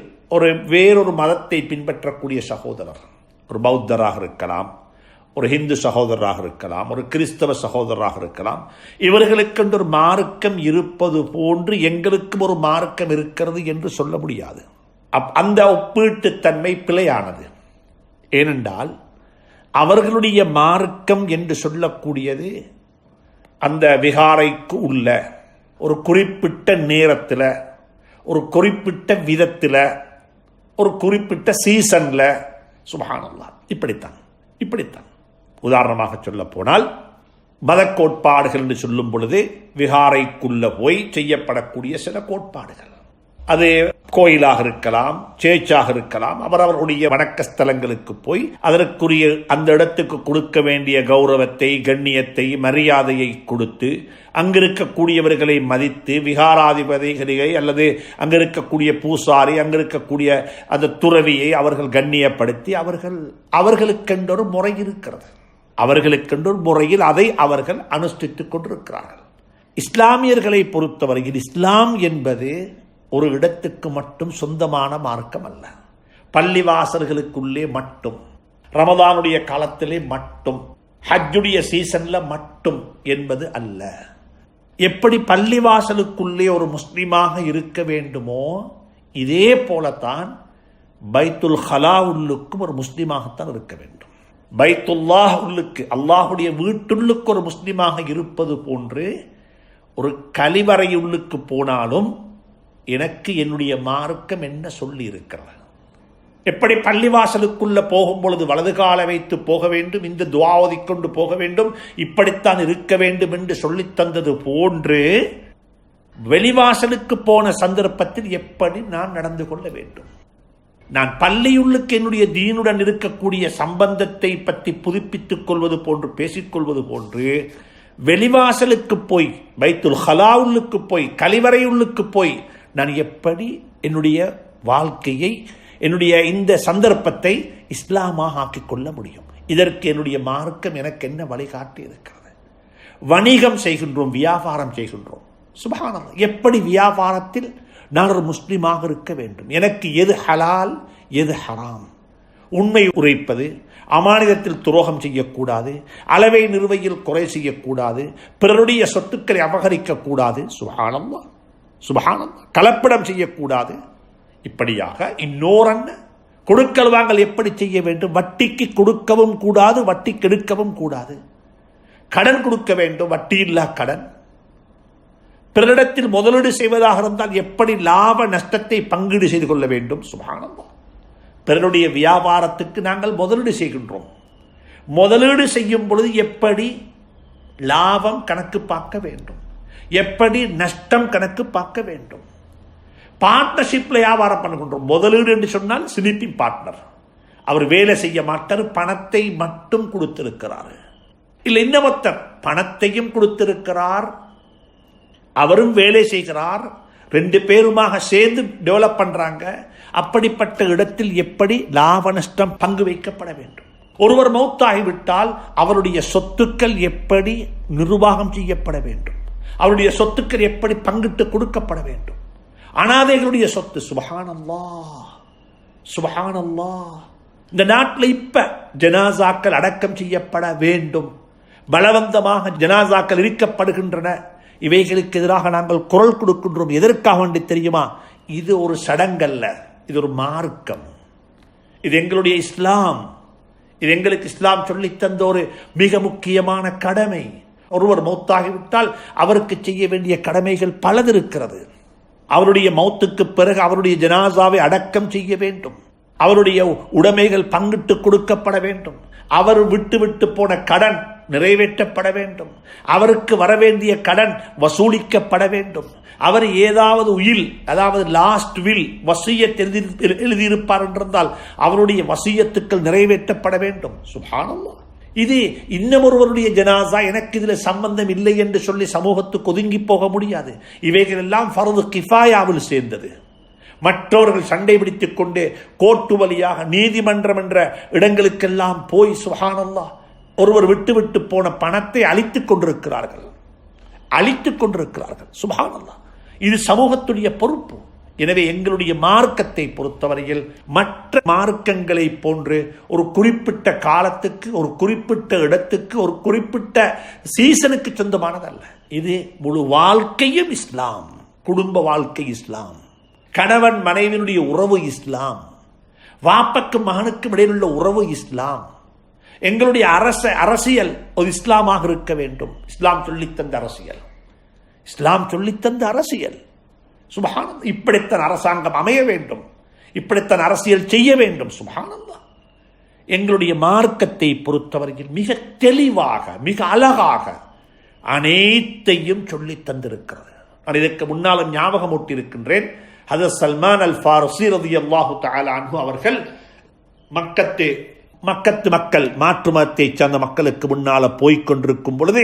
வேறொரு மதத்தை பின்பற்றக்கூடிய சகோதரர், ஒரு பௌத்தராக இருக்கலாம், ஒரு ஹிந்து சகோதரராக இருக்கலாம், ஒரு கிறிஸ்தவ சகோதரராக இருக்கலாம், இவர்களுக்கென்று ஒரு மார்க்கம் இருப்பது போன்று எங்களுக்கும் ஒரு மார்க்கம் இருக்கிறது என்று சொல்ல முடியாது. அந்த ஒப்பீட்டுத்தன்மை பிழையானது. ஏனென்றால் அவர்களுடைய மார்க்கம் என்று சொல்லக்கூடியது அந்த விகாரைக்கு உள்ள ஒரு குறிப்பிட்ட நேரத்தில், ஒரு குறிப்பிட்ட விதத்தில், ஒரு குறிப்பிட்ட சீசன்ல, சுப்ஹானல்லாஹ், இப்படித்தான். உதாரணமாக சொல்ல போனால், மத கோட்பாடுகள் என்று சொல்லும் பொழுது விகாரைக்குள்ள போய் செய்யப்படக்கூடிய சில கோட்பாடுகள், அது கோயிலாக இருக்கலாம், சேர்ச்சாக இருக்கலாம், அவரவருடைய வணக்க ஸ்தலங்களுக்கு போய் அதற்குரிய அந்த இடத்துக்கு கொடுக்க வேண்டிய கௌரவத்தை, கண்ணியத்தை, மரியாதையை கொடுத்து அங்கிருக்கக்கூடியவர்களை மதித்து, விகாராதிபதிகளை அல்லது அங்கிருக்கக்கூடிய பூசாரி, அங்கிருக்கக்கூடிய அந்த துறவியை அவர்கள் கண்ணியப்படுத்தி அவர்களுக்கென்றொரு முறை இருக்கிறது, அவர்களுக்கென்றொரு முறையில் அதை அவர்கள் அனுஷ்டித்துக் கொண்டிருக்கிறார்கள். இஸ்லாமியர்களை பொறுத்தவரையில் இஸ்லாம் என்பது ஒரு இடத்துக்கு மட்டும் சொந்தமான மார்க்கம் அல்ல, பள்ளிவாசல்களுக்குள்ளே மட்டும், ரமதானுடைய காலத்திலே மட்டும், ஹஜ்ஜுடைய சீசன்ல மட்டும் என்பது அல்ல. எப்படி பள்ளிவாசலுக்குள்ளே ஒரு முஸ்லிமாக இருக்க வேண்டுமோ, இதே போலத்தான் பைத்துல் ஹலா உள்ளுக்கும் ஒரு முஸ்லிமாகத்தான் இருக்க வேண்டும். பைத்துல்லாஹ் உள்ளுக்கு, அல்லாஹுடைய வீட்டுள்ளுக்கு ஒரு முஸ்லிமாக இருப்பது போன்று ஒரு கழிவறை உள்ளுக்கு போனாலும் எனக்கு என்னுடைய மார்க்கம் என்ன சொல்லி இருக்கிறது, எப்படி பள்ளிவாசலுக்குள்ள போகும் பொழுது வலது கால வைத்து போக வேண்டும், இந்த துஆ ஓதிக்கொண்டு போக வேண்டும், இப்படித்தான் இருக்க வேண்டும் என்று சொல்லித் தந்தது போன்று வெளிவாசலுக்கு போன சந்தர்ப்பத்தில் எப்படி நான் நடந்து கொள்ள வேண்டும்? நான் பள்ளியுள்ளுக்கு என்னுடைய தீனுடன் இருக்கக்கூடிய சம்பந்தத்தை பற்றி புதுப்பித்துக் கொள்வது போன்று பேசிக்கொள்வது போன்று வெளிவாசலுக்கு போய் பைத்துல் ஹலாவுல்லுக்கு போய் கழிவறையுள்ளுக்கு போய் நான் எப்படி என்னுடைய வாழ்க்கையை என்னுடைய இந்த சந்தர்ப்பத்தை இஸ்லாமாக ஆக்கிக் கொள்ள முடியும்? இதற்கு என்னுடைய மார்க்கம் எனக்கு என்ன வழிகாட்டி இருக்கிறது? வணிகம் செய்கின்றோம், வியாபாரம் செய்கின்றோம். சுப்ஹானல்லாஹ், எப்படி வியாபாரத்தில் நான் ஒரு முஸ்லிமாக இருக்க வேண்டும்? எனக்கு எது ஹலால் எது ஹராம்? உண்மை உரைப்பது, அமானிதத்தில் துரோகம் செய்யக்கூடாது, அளவை நிறுவையில் குறை செய்யக்கூடாது, பிறருடைய சொத்துக்களை அபகரிக்கக்கூடாது. சுப்ஹானல்லாஹ் சுப்ஹானல்லாஹ், கலப்படம் செய்யக்கூடாது. இப்படியாக இன்னோரன்ன கொடுக்கல் வாங்கல் எப்படி செய்ய வேண்டும்? வட்டிக்கு கொடுக்கவும் கூடாது, வட்டிக்கு எடுக்கவும் கூடாது. கடன் கொடுக்க வேண்டும், வட்டி இல்லா கடன். பிறரிடத்தில் முதலீடு செய்வதாக இருந்தால் எப்படி லாப நஷ்டத்தை பங்கீடு செய்து கொள்ள வேண்டும்? சுப்ஹானல்லாஹ், பிறருடைய வியாபாரத்துக்கு நாங்கள் முதலீடு செய்கின்றோம். முதலீடு செய்யும் பொழுது எப்படி லாபம் கணக்கு பார்க்க வேண்டும், எப்படி நஷ்டம் கணக்கு பார்க்க வேண்டும். பார்ட்னர்ஷிப்ல வியாபாரம் பண்ணுகின்றோம். முதலீடு என்று சொன்னால் ஸ்லீப்பிங் பார்ட்னர், அவர் வேலை செய்ய மாட்டார், பணத்தை மட்டும் கொடுத்திருக்கிறார். இல்லை, இன்னமொத்தர் பணத்தையும் கொடுத்திருக்கிறார், அவரும் வேலை செய்கிறார், ரெண்டு பேருமாக சேர்ந்து டெவலப் பண்றாங்க. அப்படிப்பட்ட இடத்தில் எப்படி லாப நஷ்டம் பங்கு வைக்கப்பட வேண்டும்? ஒருவர் மௌத்தாகிவிட்டால் அவருடைய சொத்துக்கள் எப்படி நிர்வாகம் செய்யப்பட வேண்டும்? அவருடைய சொத்துக்கள் எப்படி பங்கிட்டு கொடுக்கப்பட வேண்டும்? அனாதைகளுடைய சொத்து, சுப்ஹானல்லாஹ் சுப்ஹானல்லாஹ், இந்த நாட்டில் இப்ப ஜனாசாக்கள் அடக்கம் செய்யப்பட வேண்டும், பலவந்தமாக ஜனாசாக்கள் இரிக்கப்படுகின்றன. இவைகளுக்கு எதிராக நாங்கள் குரல் கொடுக்கின்றோம். எதற்காக வேண்டி தெரியுமா? இது ஒரு சடங்கல்ல, இது ஒரு மார்க்கம், இது எங்களுடைய இஸ்லாம், இது எங்களுக்கு இஸ்லாம் சொல்லித் தந்த ஒரு மிக முக்கியமான கடமை. ஒருவர் மௌத்தாகிவிட்டால் அவருக்கு செய்ய வேண்டிய கடமைகள் பலது இருக்கிறது. அவருடைய மௌத்துக்கு பிறகு அவருடைய ஜனாசாவை அடக்கம் செய்ய வேண்டும், அவருடைய உடைமைகள் பங்கிட்டு கொடுக்கப்பட வேண்டும், அவர் விட்டு போன கடன் நிறைவேற்றப்பட வேண்டும், அவருக்கு வரவேண்டிய கடன் வசூலிக்கப்பட வேண்டும், அவர் ஏதாவது உயில், அதாவது லாஸ்ட் வில் வசியத் எழுதியிருப்பார் என்றிருந்தால் அவருடைய வசியத்துக்கள் நிறைவேற்றப்பட வேண்டும். சுப்ஹானல்லாஹ், இது இன்னமொருவருடைய ஜனாசா, எனக்கு இதில் சம்பந்தம் இல்லை என்று சொல்லி சமூகத்துக்கு ஒதுங்கி போக முடியாது. இவைகள் எல்லாம் ஃபர்து கிஃபாயாவில் சேர்ந்தது. மற்றவர்கள் சண்டை பிடித்துக் கொண்டு கோர்ட்டு வழியாக நீதிமன்றம் என்ற இடங்களுக்கெல்லாம் போய் சுப்ஹானல்லாஹ் ஒருவர் விட்டு போன பணத்தை அழித்துக் கொண்டிருக்கிறார்கள். சுப்ஹானல்லாஹ், இது சமூகத்துடைய பொறுப்பு. எனவே எங்களுடைய மார்க்கத்தை பொறுத்தவரையில் மற்ற மார்க்கங்களை போன்று ஒரு குறிப்பிட்ட காலத்துக்கு, ஒரு குறிப்பிட்ட இடத்துக்கு, ஒரு குறிப்பிட்ட சீசனுக்கு சொந்தமானதல்ல. இது முழு வாழ்க்கையும் இஸ்லாம். குடும்ப வாழ்க்கை இஸ்லாம், கணவன் மனைவியினுடைய உறவு இஸ்லாம், வாப்பக்கும் மகனுக்கும் இடையிலுள்ள உறவு இஸ்லாம். எங்களுடைய அரசியல் ஒரு இஸ்லாமாக இருக்க வேண்டும். இஸ்லாம் சொல்லித்தந்த அரசியல், இஸ்லாம் சொல்லித்தந்த அரசியல். சுப்ஹானல்லாஹ், இப்படித்தான் அரசாங்கம் அமைய வேண்டும், இப்படித்தான் அரசியல் செய்ய வேண்டும். சுப்ஹானல்லாஹ், எங்களுடைய மார்க்கத்தை பொறுத்தவரையில் மிக தெளிவாக, மிக அழகாக அனைத்தையும் சொல்லி தந்திருக்கிறது. நான் இதற்கு முன்னாலும் ஞாபகம் ஊட்டியிருக்கின்றேன். ஹஜ்ரத் சல்மான் அல் ஃபாரிஸி ரலியல்லாஹு தஆலா அன்ஹு அவர்கள் மக்கத்து மக்கள், மாற்று மதத்தை சார்ந்த மக்களுக்கு முன்னால போய்கொண்டிருக்கும் பொழுது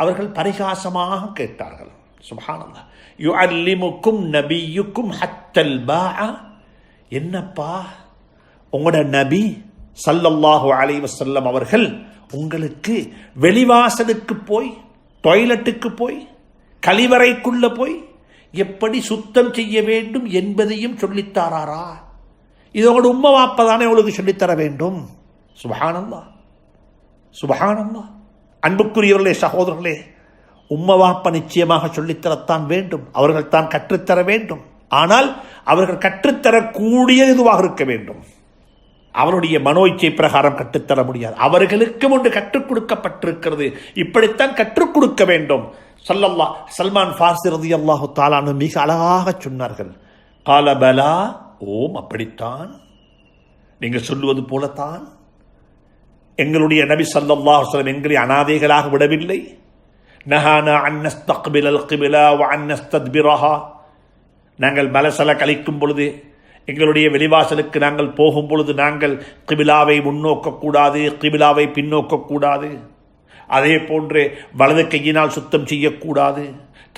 அவர்கள் பரிகாசமாக கேட்டார்கள். சுப்ஹானல்லாஹ், யுஅல்லிமுக்கும் நபியுக்கும் ஹத்தல் பாஅ, என்னப்பா உங்களோட நபி ஸல்லல்லாஹு அலைஹி வஸல்லம் அவர்கள் உங்களுக்கு வெளிவாசலுக்கு போய், டாய்லெட்டுக்கு போய், கழிவறைக்குள்ள போய் எப்படி சுத்தம் செய்ய வேண்டும் என்பதையும் சொல்லித்தாரா? இது உங்களோட உம்மா வாப்பா தானே உங்களுக்கு சொல்லித்தர வேண்டும். சுப்ஹானல்லாஹ் சுப்ஹானல்லாஹ், அன்புக்குரியவர்களே, சகோதரர்களே, உம்மா வாப்பா நிச்சயமாக சொல்லித்தரத்தான் வேண்டும், அவர்கள் தான் கற்றுத்தர வேண்டும். ஆனால் அவர்கள் கற்றுத்தரக்கூடிய இதுவாக இருக்க வேண்டும். அவருடைய மனோ இச்சை பிரகாரம் கற்றுத்தர முடியாது. அவர்களுக்கும் ஒன்று கற்றுக் கொடுக்கப்பட்டிருக்கிறது, இப்படித்தான் கற்றுக் கொடுக்க வேண்டும். சல்மான் ஃபாரிஸி ரலியல்லாஹு தஆலா அன்ஹு மிக அழகாக சொன்னார்கள். கால பலா, ஓம் அப்படித்தான், நீங்க சொல்லுவது போலத்தான். எங்களுடைய நபி ஸல்லல்லாஹு அலைஹி வஸல்லம் எங்களை அனாதைகளாக விடவில்லை. நஹானா அன் நஸ்தக்பிலல் கிபிலா வ அன் நஸ்தத்பிரஹா. நாங்கள் மலசல கழிக்கும் பொழுது, எங்களுடைய வெளிவாசலுக்கு நாங்கள் போகும் பொழுது நாங்கள் கிபிலாவை முன்னோக்கக்கூடாது, கிபிலாவை பின்னோக்கக்கூடாது. அதே போன்று வலது கையினால் சுத்தம் செய்யக்கூடாது,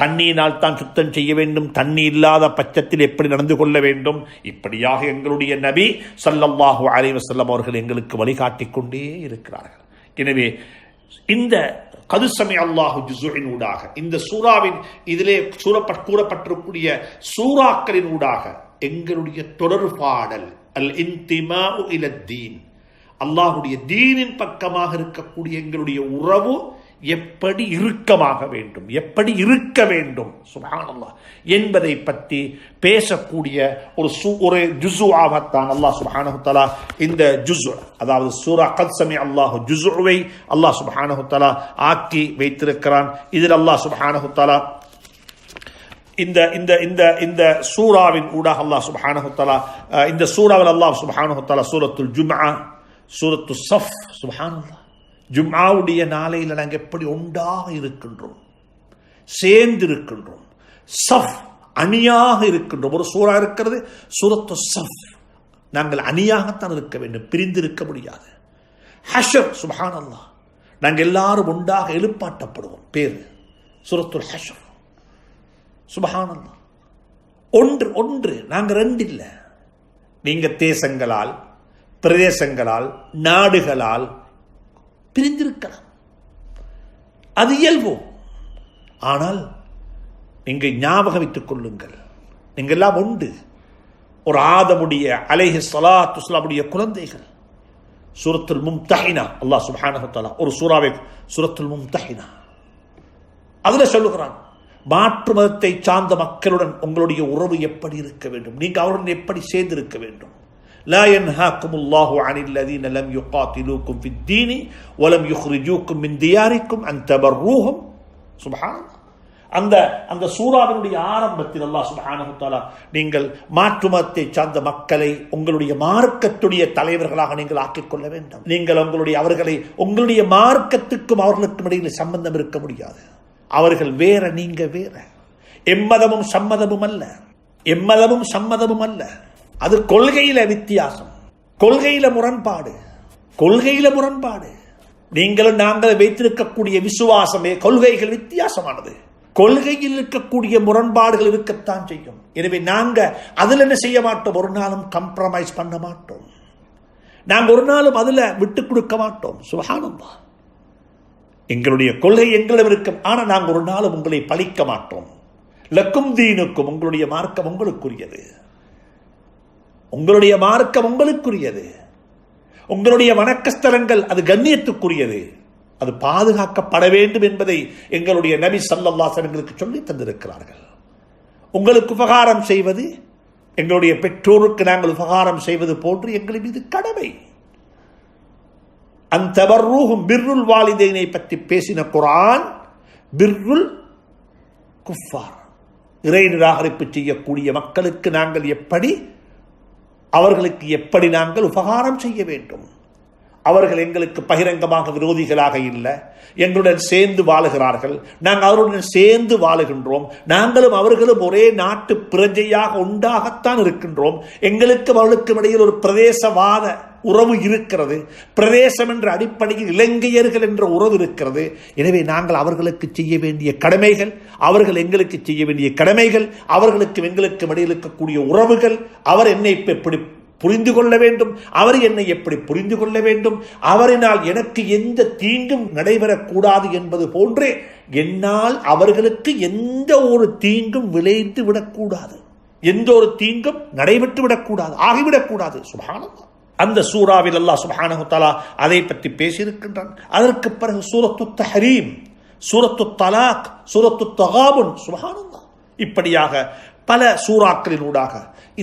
தண்ணியினால் தான் சுத்தம் செய்ய வேண்டும், தண்ணி இல்லாத பட்சத்தில் எப்படி நடந்து கொள்ள வேண்டும். இப்படியாக எங்களுடைய நபி ஸல்லல்லாஹு அலைஹி வஸல்லம் அவர்கள் எங்களுக்கு வழிகாட்டிக் கொண்டே இருக்கிறார்கள். எனவே இந்த கது சமி அல்லாஹு ஜுஸுஇன் ஊடாக, இந்த சூராவின் இதிலே கூறப்பட்டிருக்கூடிய சூறாக்களின் ஊடாக எங்களுடைய தொடர்பாடல் அல் இன்திமாஉ இலத்தீன், அல்லாஹுடைய தீனின் பக்கமாக இருக்கக்கூடிய எங்களுடைய உறவு எப்படி இறுக்கமாக வேண்டும், எப்படி இருக்க வேண்டும் சுப்ஹானல்லாஹ் என்பதை பற்றி பேசக்கூடிய ஒரு ஜுஸுஆகத்தான் அல்லாஹ் சுப்ஹானஹு தஆலா இந்த ஜுஸு, அதாவது சூரா கத் சமி அல்லாஹு ஜுஸுவை அல்லாஹ் சுப்ஹானஹு தஆலா ஆக்கி வைத்திருக்கிறான். இதில் அல்லாஹ் சுப்ஹானஹு தஆலா இந்த இந்த இந்த இந்த சூராவின் ஊடாக அல்லாஹ் சுப்ஹானஹு தஆலா இந்த சூராவில் அல்லாஹ் சுப்ஹானஹு தஆலா சூரத்துல் ஜும்ஆ, சூரத்து ஸஃப், சுப்ஹானல்லாஹ் ஜும்ஆவுடைய நாளையில் நாங்கள் எப்படி ஒன்றாக இருக்கின்றோம், சேர்ந்து இருக்கின்றோம். ஸஃப் அணியாக இருக்கின்றோம். ஒரு சூரா இருக்கிறது சூரத்து ஸஃப், நாங்கள் அணியாகத்தான் இருக்க வேண்டும், பிரிந்து இருக்க முடியாது. ஹஷர், சுப்ஹானல்லாஹ் நாங்கள் எல்லாரும் ஒன்றாக எழுப்பாட்டப்படுவோம், பேர் சூரத்துல் ஹஷர். சுப்ஹானல்லாஹ் ஒன்று ஒன்று, நாங்கள் ரெண்டு இல்லை. நீங்க தேசங்களால், பிரதேசங்களால், நாடுகளால் பிரிந்திருக்கலாம், அது இயல்பு. ஆனால் நீங்க ஞாபகம் வைத்துக் கொள்ளுங்கள், நீங்க எல்லாம் உண்டு. ஒரு ஆதமுடைய அலைஹி ஸலாத்து வஸ்ஸலாமுடைய குழந்தைகள். சூரத்துல் மும்தஹினா, அல்லாஹ் சுப்ஹானஹு வ தஆலா ஒரு சூராவை சூரத்துல் மும்தஹினா அதுல சொல்லுகிறான், மாற்று மதத்தை சார்ந்த மக்களுடன் உங்களுடைய உறவு எப்படி இருக்க வேண்டும், நீங்க அவருடன் எப்படி சேர்ந்து இருக்க வேண்டும். லா யன்ஹாகுமுல்லாஹு அனில் லதீன லம் யுகாத்திலூக்கும் ஃபித்தீனி வலம் யுக்ரிஜூக்கும் மின் தியாரிக்கும் அன் தபர்ரூஹும். சுப்ஹானல்லாஹ் அந்த சூராவினுடைய ஆரம்பத்தில் அல்லாஹ் சுப்ஹானஹு வ தஆலா நீங்கள் மாற்று மதத்தை சார்ந்த மக்களை உங்களுடைய மார்க்கத்துடைய தலைவர்களாக நீங்கள் ஆக்கிக் கொள்ள வேண்டும். நீங்கள் அவர்களை உங்களுடைய மார்க்கத்துக்கும் அவர்களுக்கும் இடையில் சம்பந்தம் இருக்க முடியாது. அவர்கள் வேற, நீங்க வேற. எம்மதமும் சம்மதமும் அல்ல, எம்மதமும் சம்மதமும் அல்ல. அது கொள்கையில வித்தியாசம், கொள்கையில முரண்பாடு, கொள்கையில முரண்பாடு. நீங்களும் நாங்கள் வைத்திருக்கக்கூடிய விசுவாசமே கொள்கைகள் வித்தியாசமானது. கொள்கையில் இருக்கக்கூடிய முரண்பாடுகள் இருக்கத்தான் செய்யும். எனவே நாங்க அதுல என்ன செய்ய மாட்டோம், ஒரு நாளும் கம்ப்ரமைஸ் பண்ண மாட்டோம், நாங்க ஒரு நாளும் அதுல விட்டு கொடுக்க மாட்டோம். சுப்ஹானல்லாஹ் எங்களுடைய கொள்கை எங்களிடம் இருக்கும், ஆனால் நாங்கள் ஒரு நாளும் உங்களை பழிக்க மாட்டோம். லக்கும் தீனுக்கும், உங்களுடைய மார்க்கம் உங்களுக்குரியது, உங்களுடைய மார்க்கம் உங்களுக்குரியது. உங்களுடைய வணக்கஸ்தலங்கள் அது கண்ணியத்துக்குரியது, அது பாதுகாக்கப்பட வேண்டும் என்பதை எங்களுடைய நபி ஸல்லல்லாஹு அலைஹி வஸல்லம் சொல்லி தந்திருக்கிறார்கள். உங்களுக்கு உபகாரம் செய்வது, எங்களுடைய பெற்றோருக்கு நாங்கள் உபகாரம் செய்வது போன்று எங்கள் மீது கடமை. அந்த பிர்ருல் வாலிதைனை பற்றி பேசின குர்ஆன் பிர்ருல் குஃபார், இறை நிராகரிப்பு செய்யக்கூடிய மக்களுக்கு நாங்கள் எப்படி, அவர்களுக்கு எப்படி நாங்கள் உபகாரம் செய்ய வேண்டும். அவர்கள் எங்களுக்கு பகிரங்கமாக விரோதிகளாக இல்லை, எங்களுடன் சேர்ந்து வாழுகிறார்கள், நாங்கள் அவருடன் சேர்ந்து வாழுகின்றோம். நாங்களும் அவர்களும் ஒரே நாட்டு பிரஜையாக உண்டாகத்தான் இருக்கின்றோம். எங்களுக்கும் அவர்களுக்கும் இடையில் ஒரு பிரதேசவாத உறவு இருக்கிறது, பிரதேசம் என்ற அடிப்படையில் இலங்கையர்கள் என்ற உறவு இருக்கிறது. எனவே நாங்கள் அவர்களுக்கு செய்ய வேண்டிய கடமைகள், அவர்கள் எங்களுக்கு செய்ய வேண்டிய கடமைகள், அவர்களுக்கும் எங்களுக்கும் இடையில் இருக்கக்கூடிய உறவுகள், அவர் என்னை எப்படி புரிந்து கொள்ள வேண்டும், அவர் என்னை எப்படி புரிந்து கொள்ள வேண்டும், அவரினால் எனக்கு எந்த தீங்கும் நடைபெறக்கூடாது என்பது போன்றே என்னால் அவர்களுக்கு எந்த ஒரு தீங்கும் விளைத்து விடக்கூடாது, எந்த ஒரு தீங்கும் நடைபெற்று விடக்கூடாது, ஆகிவிடக்கூடாது. சுப்ஹானல்லாஹ் அந்த சூராவில் அல்லாஹ் சுப்ஹானஹு வ தஆலா அதை பற்றி பேசியிருக்கின்றான். அதற்கு பிறகு சூரத்து தஹரீம், சூரத்து தலாக், சூரத்து தகாபுன். சுப்ஹானல்லாஹ் இப்படியாக பல சூறாக்களினூடாக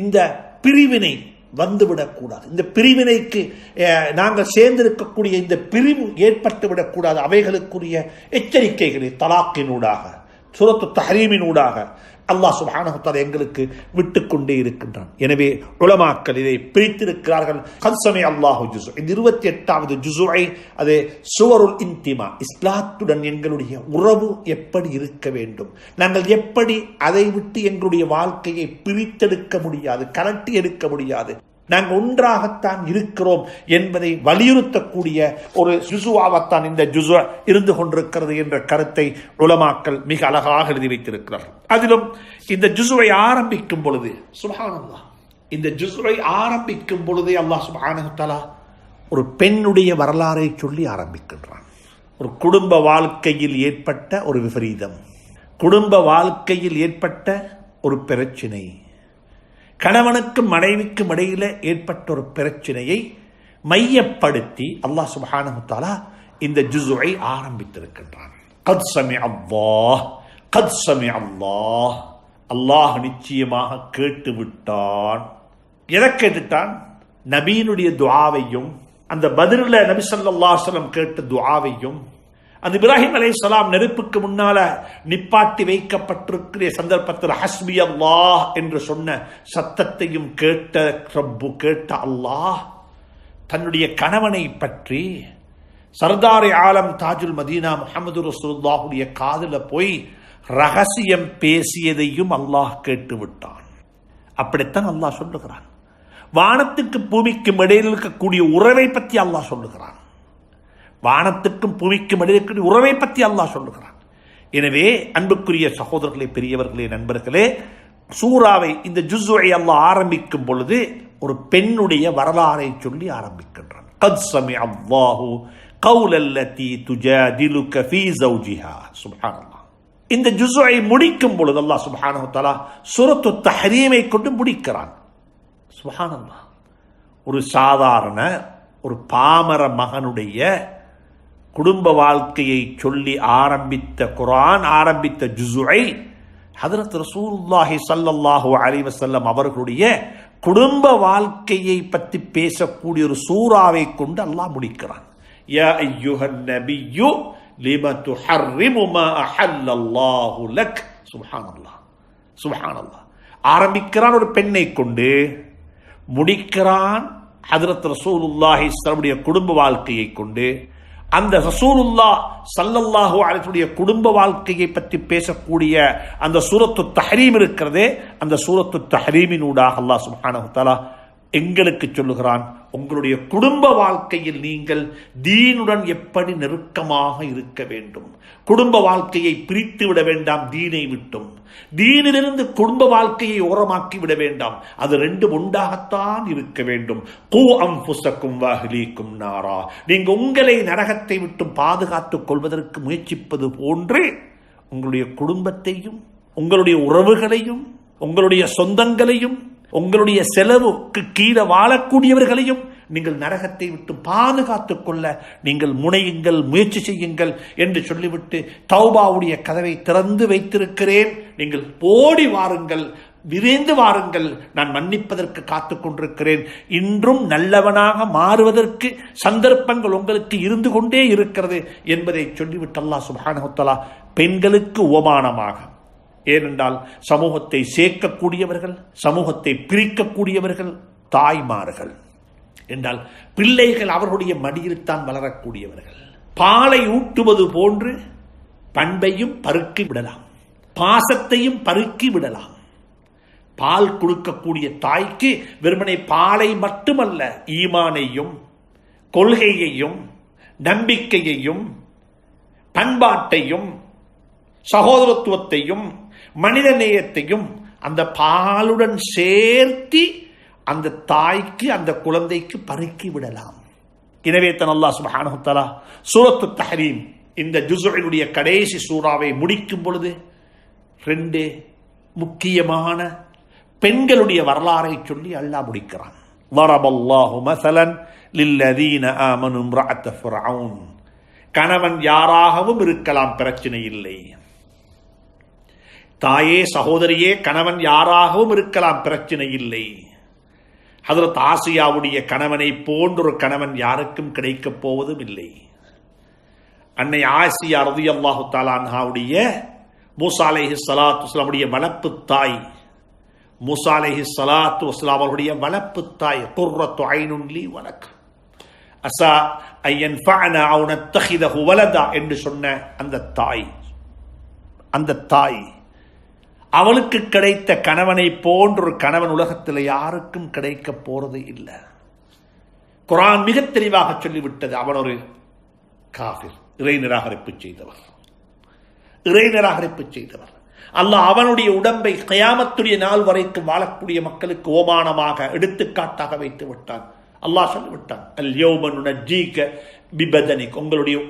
இந்த பிரிவினை வந்துவிடக்கூடாது, இந்த பிரிவினைக்கு நாங்கள் சேர்ந்திருக்கக்கூடிய இந்த பிரிவு ஏற்பட்டு விடக்கூடாது, அவைகளுக்குரிய எச்சரிக்கைகளை தலாக்கினூடாக, சூரத்து தஹரீமினூடாக, அல்லாஹ் சுப்ஹானஹு வ தஆலா எங்களுக்கு விட்டுக்கொண்டே இருக்கின்றான். எனவே உலமாக்கள் இதை பிரித்திருக்கிறார்கள். கத் சமி அல்லாஹு ஜுஸு, இந்த 28வது ஜுஸுஐ அது சுவருல் இன்திமா, இஸ்லாத்துடன் எங்களுடைய உறவு எப்படி இருக்க வேண்டும், நாங்கள் எப்படி அதை விட்டு எங்களுடைய வாழ்க்கையை பிரித்தெடுக்க முடியாது, கலட்டி எடுக்க முடியாது, நாங்கள் ஒன்றாகத்தான் இருக்கிறோம் என்பதை வலியுறுத்தக்கூடிய ஒரு ஜுஸுவாகத்தான் இந்த ஜுஸு இருந்து கொண்டிருக்கிறது என்ற கருத்தை உலமாக்கள் மிக அழகாக எழுதி வைத்திருக்கிறார்கள். அதிலும் இந்த ஜுஸுவை ஆரம்பிக்கும் பொழுது சுப்ஹானல்லாஹ், இந்த ஜுஸுவை ஆரம்பிக்கும் பொழுதே அல்லாஹ் சுப்ஹானஹு வ தஆலா ஒரு பெண்ணுடைய வரலாறை சொல்லி ஆரம்பிக்கின்றான். ஒரு குடும்ப வாழ்க்கையில் ஏற்பட்ட ஒரு விபரீதம், குடும்ப வாழ்க்கையில் ஏற்பட்ட ஒரு பிரச்சினை, கணவனுக்கும் மனைவிக்கும் இடையில ஏற்பட்ட ஒரு பிரச்சனையை மையப்படுத்தி அல்லாஹ் சுப்ஹானஹு வ தஆலா இந்த ஜுஸுவை ஆரம்பித்திருக்கின்றான். கத் சமி அல்லாஹ், கத் சமி அல்லாஹ், அல்லாஹ் நிச்சயமாக கேட்டு விட்டான். எதை கேட்டுட்டான்? நபியினுடைய துஆவையும், அந்த பத்ரில் நபி ஸல்லல்லாஹு அலைஹி வஸல்லம் கேட்ட துஆவையும், அந்த இப்ராஹிம் அலைஹிஸ்ஸலாம் நெருப்புக்கு முன்னால நிப்பாட்டி வைக்கப்பட்டிருக்கிற சந்தர்ப்பத்தில் ஹஸ்பி அல்லாஹ் என்று சொன்ன சத்தத்தையும் கேட்ட ரப்பு, கேட்ட அல்லாஹ் தன்னுடைய கணவனை பற்றி சர்தார் ஆலம் தாஜுல் மதீனா முஹம்மது ரசூலுல்லாஹுடைய காதுல போய் ரகசியம் பேசியதையும் அல்லாஹ் கேட்டு விட்டான். அப்படித்தான் அல்லாஹ் சொல்லுகிறான். வானத்துக்கு பூமிக்கும் இடையில் இருக்கக்கூடிய உறவை பற்றி அல்லாஹ் சொல்லுகிறான். வானத்துக்கும் பூமிக்கும் இடையே உறவை பற்றி அல்லாஹ் சொல்லுகிறான். எனவே அன்புக்குரிய சகோதரர்களே, பெரியவர்களே, நண்பர்களே, சூராவை இந்த ஜுஸுவை அல்லாஹ் ஆரம்பிக்கும் பொழுது ஒரு பெண்ணுடைய வரலாறை சொல்லி ஆரம்பிக்கின்றான். கத் சமி அல்லாஹு கௌலல்லதி துஜாதிலுக ஃபீ ஸௌஜிஹா. சுப்ஹானல்லாஹ். இந்த ஜுஸுவை முடிக்கும் பொழுது அல்லாஹ் சுப்ஹானஹு வ தஆலா சூரத்து தஹ்ரீமை கொண்டு முடிக்கிறான். சுப்ஹானல்லாஹ். ஒரு சாதாரண ஒரு பாமர மகனுடைய குடும்ப வாழ்க்கையை சொல்லி ஆரம்பித்த குர்ஆன், ஆரம்பித்த ஜுஸுவை ஹஜ்ரத் ரசூலுல்லாஹி ஸல்லல்லாஹு அலைஹி வஸல்லம் அவர்களுடைய குடும்ப வாழ்க்கையை பற்றி பேசக்கூடிய ஒரு சூராவை கொண்டு அல்லாஹ் முடிக்கிறான். யா அய்யுஹன் நபிய்யு லிம துஹர்ரிமு மா அஹல்லல்லாஹு லக். சுப்ஹானல்லாஹ், சுப்ஹானல்லாஹ். ஆரம்பிக்கிறான் ஒரு பெண்ணை கொண்டு, முடிக்கிறான் ஹஜ்ரத் ரசூலுல்லாஹி ஸல்லல்லாஹு குடும்ப வாழ்க்கையை கொண்டு. அந்த ரசூலுல்லாஹ் ஸல்லல்லாஹு அலைஹி குடும்ப வாழ்க்கையை பற்றி பேசக்கூடிய அந்த சூரத்து தஹ்ரீம் இருக்கிறதே, அந்த சூரத்து தஹ்ரீமினூடாக அல்லாஹ் சுப்ஹானஹு வ தஆலா எங்களுக்கு சொல்லுகிறான், உங்களுடைய குடும்ப வாழ்க்கையில் நீங்கள் தீனுடன் எப்படி நெருக்கமாக இருக்க வேண்டும், குடும்ப வாழ்க்கையை பிரித்து விட வேண்டாம் தீனை விட்டும், தீனிலிருந்து குடும்ப வாழ்க்கையை ஓரமாக்கி விட வேண்டாம், அது ரெண்டும் உண்டாகத்தான் இருக்க வேண்டும். கூ அன்ஃபுஸக்கும் வ அஹ்லீக்கும் நாரா, நீங்க உங்களை நரகத்தை விட்டு பாதுகாத்துக் கொள்வதற்கு முயற்சிப்பது போன்று உங்களுடைய குடும்பத்தையும், உங்களுடைய உறவுகளையும், உங்களுடைய சொந்தங்களையும், உங்களுடைய செலவுக்கு கீழே வாழக்கூடியவர்களையும் நீங்கள் நரகத்தை விட்டு பாதுகாத்துக் கொள்ள நீங்கள் முனையுங்கள், முயற்சி செய்யுங்கள் என்று சொல்லிவிட்டு தௌபாவுடைய கதவை திறந்து வைத்திருக்கிறேன், நீங்கள் ஓடி வாருங்கள், விரைந்து வாருங்கள், நான் மன்னிப்பதற்கு காத்துக் கொண்டிருக்கிறேன், இன்றும் நல்லவனாக மாறுவதற்கு சந்தர்ப்பங்கள் உங்களுக்கு இருந்து கொண்டே இருக்கிறது என்பதை சொல்லிவிட்டு அல்லாஹ் சுப்ஹானஹு வ தஆலா பெண்களுக்கு உபமானமாக, ஏனென்றால் சமூகத்தை சேர்க்கக்கூடியவர்கள், சமூகத்தை பிரிக்கக்கூடியவர்கள் தாய்மார்கள் என்றால் பிள்ளைகள் அவர்களுடைய மடியில் தான் வளரக்கூடியவர்கள். பாலை ஊட்டுவது போன்று பண்பையும் பருக்கி விடலாம், பாசத்தையும் பருக்கி விடலாம். பால் கொடுக்கக்கூடிய தாய்க்கு வெறுமனை பாலை மட்டுமல்ல, ஈமானையும், கொள்கையையும், நம்பிக்கையையும், பண்பாட்டையும், சகோதரத்துவத்தையும், மனித நேயத்தையும் அந்த பாலுடன் சேர்த்து அந்த தாய்க்கு, அந்த குழந்தைக்கு பருக்கி விடலாம். எனவே தான் அல்லாஹ் சுப்ஹானஹு வ தஆலா சூரத்து தஹ்ரீம் இந்த ஜுஸுடைய கடைசி சூறாவை முடிக்கும் பொழுது 2 முக்கியமான பெண்களுடைய வரலாறை சொல்லி அல்லாஹ் முடிக்கிறான். ضربallahu مثلا للذين آمنوا امرأة فرعون. கணவன் யாராகவும் இருக்கலாம், பிரச்சனை இல்லை. தாயே, சகோதரியே, கணவன் யாராகவும் இருக்கலாம், பிரச்சனை இல்லை. ஹஜ்ரத் ஆசியாவுடைய கணவனை போன்றொரு கணவன் யாருக்கும் கிடைக்கப் போவதும் இல்லை. அன்னை ஆசியா ரலியல்லாஹு தஆலா அன்ஹாவுடைய மூசா அலைஹிஸ்ஸலாத்து வஸ்ஸலாமுடைய வளர்ப்பு தாய், மூசா அலைஹிஸ்ஸலாத்து வஸ்ஸலாம் அவருடைய வளர்ப்பு தாய், குர்ரத்து ஐனுன் லீ வலக் அஸா அன் யன்ஃபஅனா அவ் நத்தஹிதஹு வலதா என்று சொன்ன அந்த தாய் அவளுக்கு கிடைத்த கணவனை போன்ற ஒரு கணவன் உலகத்தில் யாருக்கும் கிடைக்க போறது இல்லை. குர்ஆன் மிக தெளிவாக சொல்லிவிட்டது, அவன் ஒரு காஃபிர், இறை நிராகரிப்பு செய்தவர். அல்லாஹ் அவனுடைய உடம்பை கியாமத்துடைய நாள் வரைக்கும் வாழக்கூடிய மக்களுக்கு ஓமானமாக எடுத்துக்காட்டாக வைத்து விட்டான். அல்லாஹ் சொல்லிவிட்டான், அல் யௌம நுனஜ்ஜீக பிபதனிக்,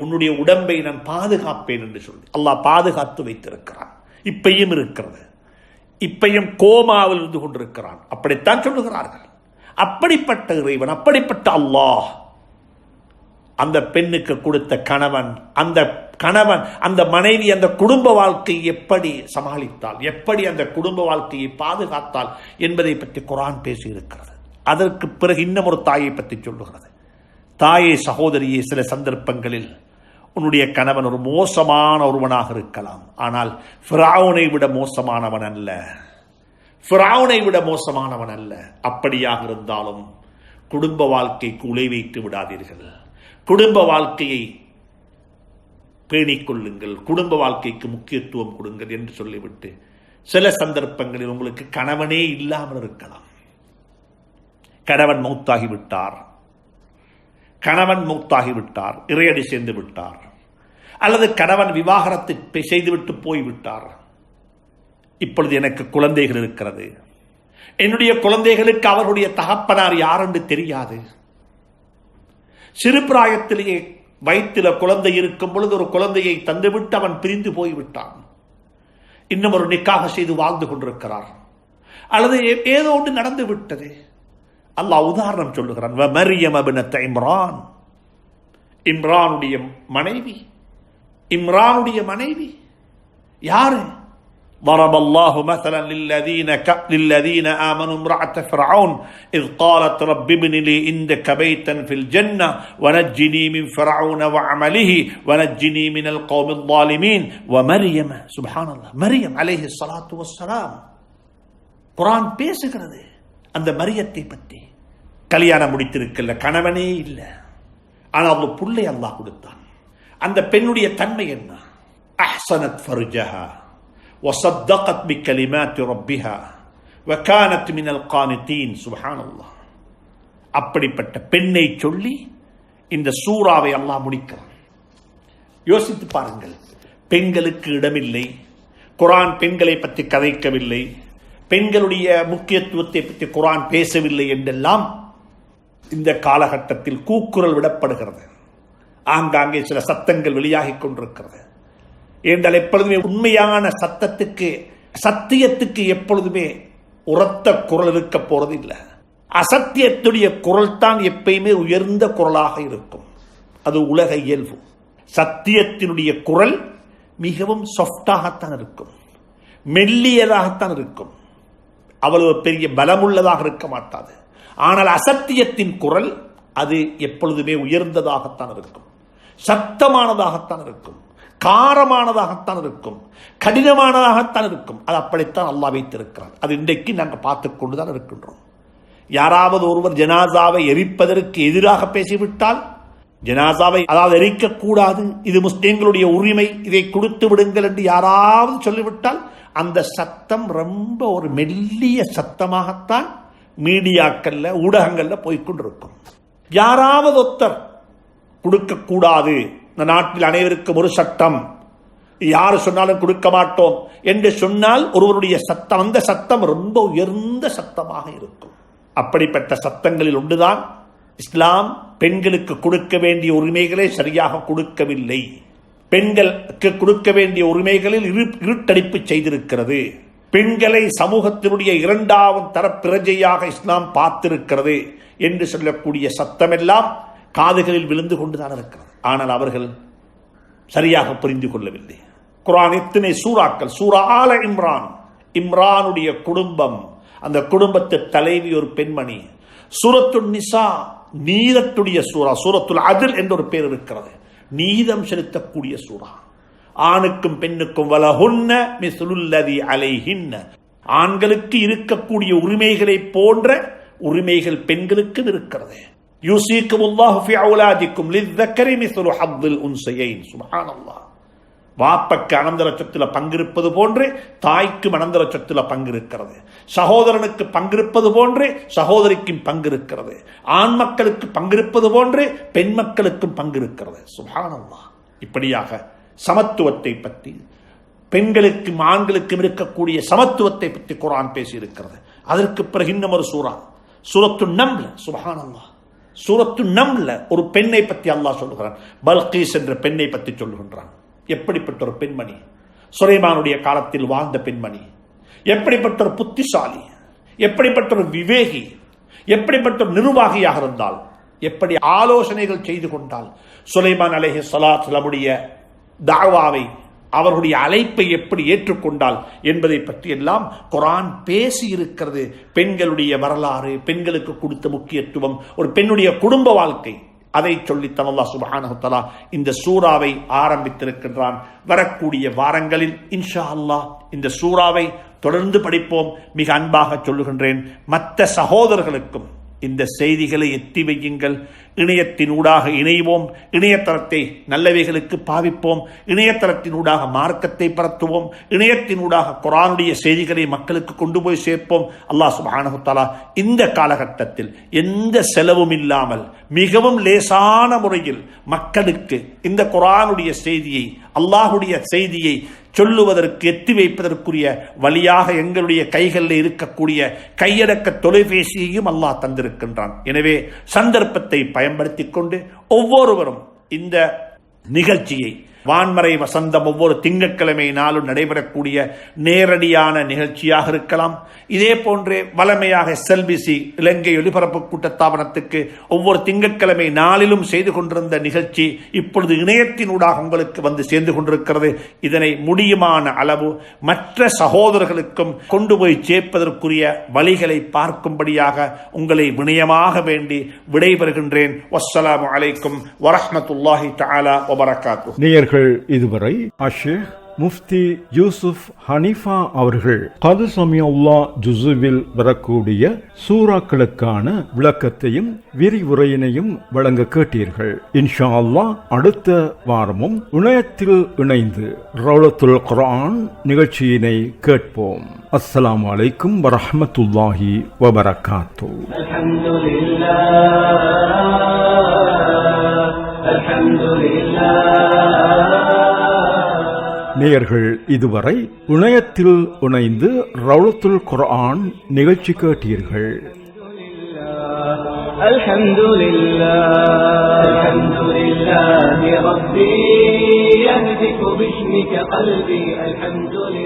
உன்னுடைய உடம்பை நான் பாதுகாப்பேன் என்று சொல்லி அல்லாஹ் பாதுகாத்து வைத்திருக்கிறான். இப்பையும் இருக்கிறது, இப்பையும் கோமாவில் இருந்து கொண்டிருக்கிறான். அப்படித்தான் சொல்லுகிறார்கள். அப்படிப்பட்ட இறைவன், அப்படிப்பட்ட அல்லாஹ் அந்த பெண்ணுக்கு கொடுத்த கணவன், அந்த மனைவி அந்த குடும்ப வாழ்க்கையை எப்படி சமாளித்தால், எப்படி அந்த குடும்ப வாழ்க்கையை பாதுகாத்தால் என்பதை பற்றி குர்ஆன் பேசியிருக்கிறது. அதற்கு பிறகு இன்னும் ஒரு தாயை பற்றி சொல்லுகிறது. தாயை, சகோதரியை, சில சந்தர்ப்பங்களில் உன்னுடைய கணவன் ஒரு மோசமான ஒருவனாக இருக்கலாம், ஆனால் ஃபிரௌனை விட மோசமானவன் அல்ல. அப்படியாக இருந்தாலும் குடும்ப வாழ்க்கைக்கு உலை வைத்து விடாதீர்கள். குடும்ப வாழ்க்கையை பேணிக் கொள்ளுங்கள், குடும்ப வாழ்க்கைக்கு முக்கியத்துவம் கொடுங்கள் என்று சொல்லிவிட்டு சில சந்தர்ப்பங்களில் உங்களுக்கு கணவனே இல்லாமல் இருக்கலாம். கணவன் மௌத்தாகிவிட்டார், இறையடி சேர்ந்து விட்டார், அல்லது கணவன் விவாகரத்து செய்துவிட்டு போய்விட்டார். இப்பொழுது எனக்கு குழந்தைகள் இருக்கிறது, என்னுடைய குழந்தைகளுக்கு அவர்களுடைய தகப்பனார் யார் என்று தெரியாது. சிறு பிராயத்திலேயே வயிற்றில குழந்தை இருக்கும் பொழுது ஒரு குழந்தையை தந்துவிட்டு அவன் பிரிந்து போய்விட்டான். இன்னும் ஒரு நிக்காக செய்து வாழ்ந்து கொண்டிருக்கிறார், அல்லது ஏதோ ஒன்று நடந்து விட்டது. அல்லாஹ் உதாரணம் சொல்லுகிறான், மரியம் இப்னத் இம்ரான், இம்ரானுடைய மனைவி யாரு? ضرب الله مثلا للذين آمنوا امرأة فرعون إذ قالت رب ابن لي عندك بيتا في الجنة ونجني من فرعون وعمله ونجني من القوم الظالمين ومريم. سبحان الله, மரியம் عليه الصلاة والسلام. குர்ஆன் பேசுகிறது அந்த மரியத்தை பற்றி. கல்யாணம் முடித்திருக்கல, கணவனே இல்லை, ஆனால் அந்த புள்ளை அல்லாஹ் கொடுத்தான். அந்த பெண்ணுடைய தன்மை என்ன? அஹ்ஸனத் ஃபர்ஜஹா وصدقت بكلمات ربها وكانت من القانتين. سبحان الله. அப்படிப்பட்ட பெண்ணை சொல்லி இந்த சூறாவை அல்லாஹ் முடிக்கிறான். யோசித்து பாருங்கள், பெண்களுக்கு இடமில்லை, குர்ஆன் பெண்களை பற்றி கதைக்கவில்லை, பெண்களுடைய முக்கியத்துவத்தை பற்றி குர்ஆன் பேசவில்லை என்றெல்லாம் இந்த காலகட்டத்தில் கூக்குரல் விடப்படுகிறது. ஆங்காங்கே சில சத்தங்கள் வெளியாகிக் கொண்டிருக்கிறது. என்றால் எப்பொழுதுமே உண்மையான சத்தியத்துக்கு எப்பொழுதுமே உரத்த குரல் இருக்க போறது இல்லை. அசத்தியத்துடைய குரல் தான் எப்பயுமே உயர்ந்த குரலாக இருக்கும். அது உலக இயல்பு. சத்தியத்தினுடைய குரல் மிகவும் சாஃப்டாகத்தான் இருக்கும், மெல்லியதாகத்தான் இருக்கும், அவ்வளவு பெரிய பலமுள்ளதாக இருக்க மாட்டாது. ஆனால் அசத்தியத்தின் குரல் அது எப்பொழுதுமே உயர்ந்ததாகத்தான் இருக்கும், சத்தமானதாகத்தான் இருக்கும், காரமானதாகத்தான் இருக்கும், கடினமானதாகத்தான் இருக்கும். அது அப்படித்தான் அல்லாஹ் வைத்திருக்கிறார். அது இன்றைக்கு நாங்கள் பார்த்து கொண்டுதான் இருக்கின்றோம். யாராவது ஒருவர் ஜனாசாவை எரிப்பதற்கு எதிராக பேசிவிட்டால், ஜனாசாவை அதாவது எரிக்கக்கூடாது, இது முஸ்லிம்களுடைய உரிமை, இதை கொடுத்து விடுங்கள் என்று யாராவது சொல்லிவிட்டால் அந்த சத்தம் ரொம்ப ஒரு மெல்லிய சத்தமாகத்தான் மீடியாக்கள்ல, ஊடகங்கள்ல போய்கொண்டிருக்கும். யாராவது ஒருத்தர் கொடுக்கக்கூடாது, இந்த நாட்டில் அனைவருக்கும் ஒரு சட்டம், யாரு சொன்னாலும் கொடுக்க மாட்டோம் என்று சொன்னால் ஒருவருடைய சத்தம், அந்த சத்தம் ரொம்ப உயர்ந்த சத்தமாக இருக்கும். அப்படிப்பட்ட சத்தங்களில் ஒன்றுதான் இஸ்லாம் பெண்களுக்கு கொடுக்க வேண்டிய உரிமைகளை சரியாக கொடுக்கவில்லை. பெண்களுக்கு கொடுக்க வேண்டிய உரிமைகளில் இருட்டடிப்பு செய்திருக்கிறது. பெண்களை சமூகத்தினுடைய இரண்டாவது தர பிரஜையாக இஸ்லாம் பார்த்திருக்கிறது என்று சொல்லக்கூடிய சத்தமெல்லாம் காதுகளில் விழுந்து கொண்டுதான் இருக்கிறது. ஆனால் அவர்கள் சரியாக புரிந்து கொள்ளவில்லை. குர்ஆன் எத்தனை சூறாக்கள், சூரா ஆல இம்ரான், இம்ரானுடைய குடும்பம், அந்த குடும்பத்து தலைவி ஒரு பெண்மணி. சூரத்துல் நிசா நீதத்துடைய சூரா, சூரத்துல் அத்ல் என்ற ஒரு பேர் இருக்கிறது, நீதம் செலுத்தக்கூடிய சூரா. ஆணுக்கும் பெண்ணுக்கும் வலஹுன்ன மிஸ்லுல்லதி அலைஹின்ன, ஆண்களுக்கு இருக்கக்கூடிய உரிமைகளை போன்ற உரிமைகள் பெண்களுக்கும் இருக்கிறது. யூசிக்குமுல்லாஹு ஃபி அவுலாதிக்கும் லிஸ்ஸக்கரி மிஸ்லு ஹவ்வில் உன்ஸயைன். சுப்ஹானல்லாஹ். வாப்பக்கு அனந்தர சொத்துல பங்கிருப்பது போன்று தாய்க்கும் அனந்தர சொத்துல பங்கிருக்கிறது. சகோதரனுக்கு பங்கிருப்பது போன்று சகோதரிக்கும் பங்கிருக்கிறது. ஆண் மக்களுக்கு பங்கிருப்பது போன்று பெண் மக்களுக்கும் பங்கிருக்கிறது. சுப்ஹானல்லாஹ். இப்படியாக சமத்துவத்தை பற்றி, பெண்களுக்கும் ஆண்களுக்கும் இருக்கக்கூடிய சமத்துவத்தை பற்றி குர்ஆன் பேசி இருக்கிறது. அதற்கு பிறகு இன்னும் ஒரு சூரத்து நம்ல். சுப்ஹானல்லாஹ். சூரத்து நம்ல ஒரு பெண்ணை பற்றி அல்லாஹ் சொல்லுகிறான். பல்கீஸ் என்ற பெண்ணை பற்றி சொல்லுகின்றான். எப்படிப்பட்ட ஒரு பெண்மணி, சுலைமானுடைய காலத்தில் வாழ்ந்த பெண்மணி, எப்படிப்பட்ட ஒரு புத்திசாலி, எப்படிப்பட்ட ஒரு விவேகி, எப்படிப்பட்ட ஒரு நிர்வாகியாக இருந்தால், எப்படி ஆலோசனைகள் செய்து கொண்டால் சுலைமான் அலைஹிஸ்ஸலாத்து வஸ்ஸலாமுடைய தாவாவை, அவருடைய அழைப்பை எப்படி ஏற்றுக்கொண்டால் என்பதை பற்றி எல்லாம் குர்ஆன் பேசி இருக்கிறது. பெண்களுடைய வரலாறு, பெண்களுக்கு கொடுத்த முக்கியத்துவம், ஒரு பெண்ணுடைய குடும்ப வாழ்க்கை, அதை சொல்லித்தான் அல்லாஹ் சுப்ஹானஹு வ தஆலா இந்த சூராவை ஆரம்பித்திருக்கின்றான். வரக்கூடிய வாரங்களில் இன்ஷா அல்லாஹ் இந்த சூராவை தொடர்ந்து படிப்போம். மிக அன்பாக சொல்லுகின்றேன், மற்ற சகோதரர்களுக்கும் இந்த செய்திகளை எத்தி வையுங்கள். இணையத்தினூடாக இணைவோம், இணையதளத்தை நல்லவைகளுக்கு பாவிப்போம், இணையதளத்தினூடாக மார்க்கத்தை பரத்துவோம், இணையத்தினூடாக குர்ஆனுடைய செய்திகளை மக்களுக்கு கொண்டு போய் சேர்ப்போம். அல்லாஹ் சுப்ஹானஹு வ தஆலா இந்த காலகட்டத்தில் எந்த செலவும் இல்லாமல் மிகவும் லேசான முறையில் மக்களுக்கு இந்த குர்ஆனுடைய செய்தியை, அல்லாஹுடைய செய்தியை சொல்லுவதற்கு, எத்தி வைப்பதற்குரிய வழியாக எங்களுடைய கைகளில் இருக்கக்கூடிய கையடக்க தொலைபேசியையும் அல்லாஹ் தந்திருக்கின்றான். எனவே சந்தர்ப்பத்தை பயன்படுத்திக் கொண்டு ஒவ்வொருவரும் இந்த நிகழ்ச்சியை, வான்மறை வசந்தம் ஒவ்வொரு திங்கட்கிழமை நாளும் நடைபெறக்கூடிய நேரடியான நிகழ்ச்சியாக இருக்கலாம். இதே போன்றே வளமையாக SLBC இலங்கை ஒலிபரப்பு கூட்டத்தாபனத்துக்கு ஒவ்வொரு திங்கட்கிழமை நாளிலும் செய்து கொண்டிருந்த நிகழ்ச்சி இப்பொழுது இணையத்தினூடாக உங்களுக்கு வந்து சேர்ந்து கொண்டிருக்கிறது. இதனை முடியுமான அளவு மற்ற சகோதரர்களுக்கும் கொண்டு போய் சேர்ப்பதற்குரிய வழிகளை பார்க்கும்படியாக உங்களை வினயமாக வேண்டி விடைபெறுகின்றேன். வஸ்ஸலாமு அலைக்கும் வரஹ்மத்துல்லாஹி தஆலா வபரகாத்துஹு. இதுவரை அஷேக் முஃப்தி யூசுப் ஹனீஃபா அவர்கள் கது சமியல்லா ஜுசுவில் வரக்கூடிய சூறாக்களுக்கான விளக்கத்தையும் விரிவுரையினையும் வழங்க கேட்டீர்கள். இன்ஷா அல்லாஹ் அடுத்த வாரமும் இணையத்தில் இணைந்து ரௌலத்துல் குர்ஆன் நிகழ்ச்சியினை கேட்போம். அஸ்ஸலாமு அலைக்கும் வரஹ்மத்துல்லாஹி வபரகாத்துஹு. நேயர்கள் இதுவரை இணையத்தில் இணைந்து ரௌலத்துல் குர்ஆன் நிகழ்ச்சி கேட்டீர்கள். அல்ஹம்துலில்லாஹ் ரப்பி யஹ்திகு பிஸ்மிக கல்பி. அல்ஹம்துலில்லாஹ்.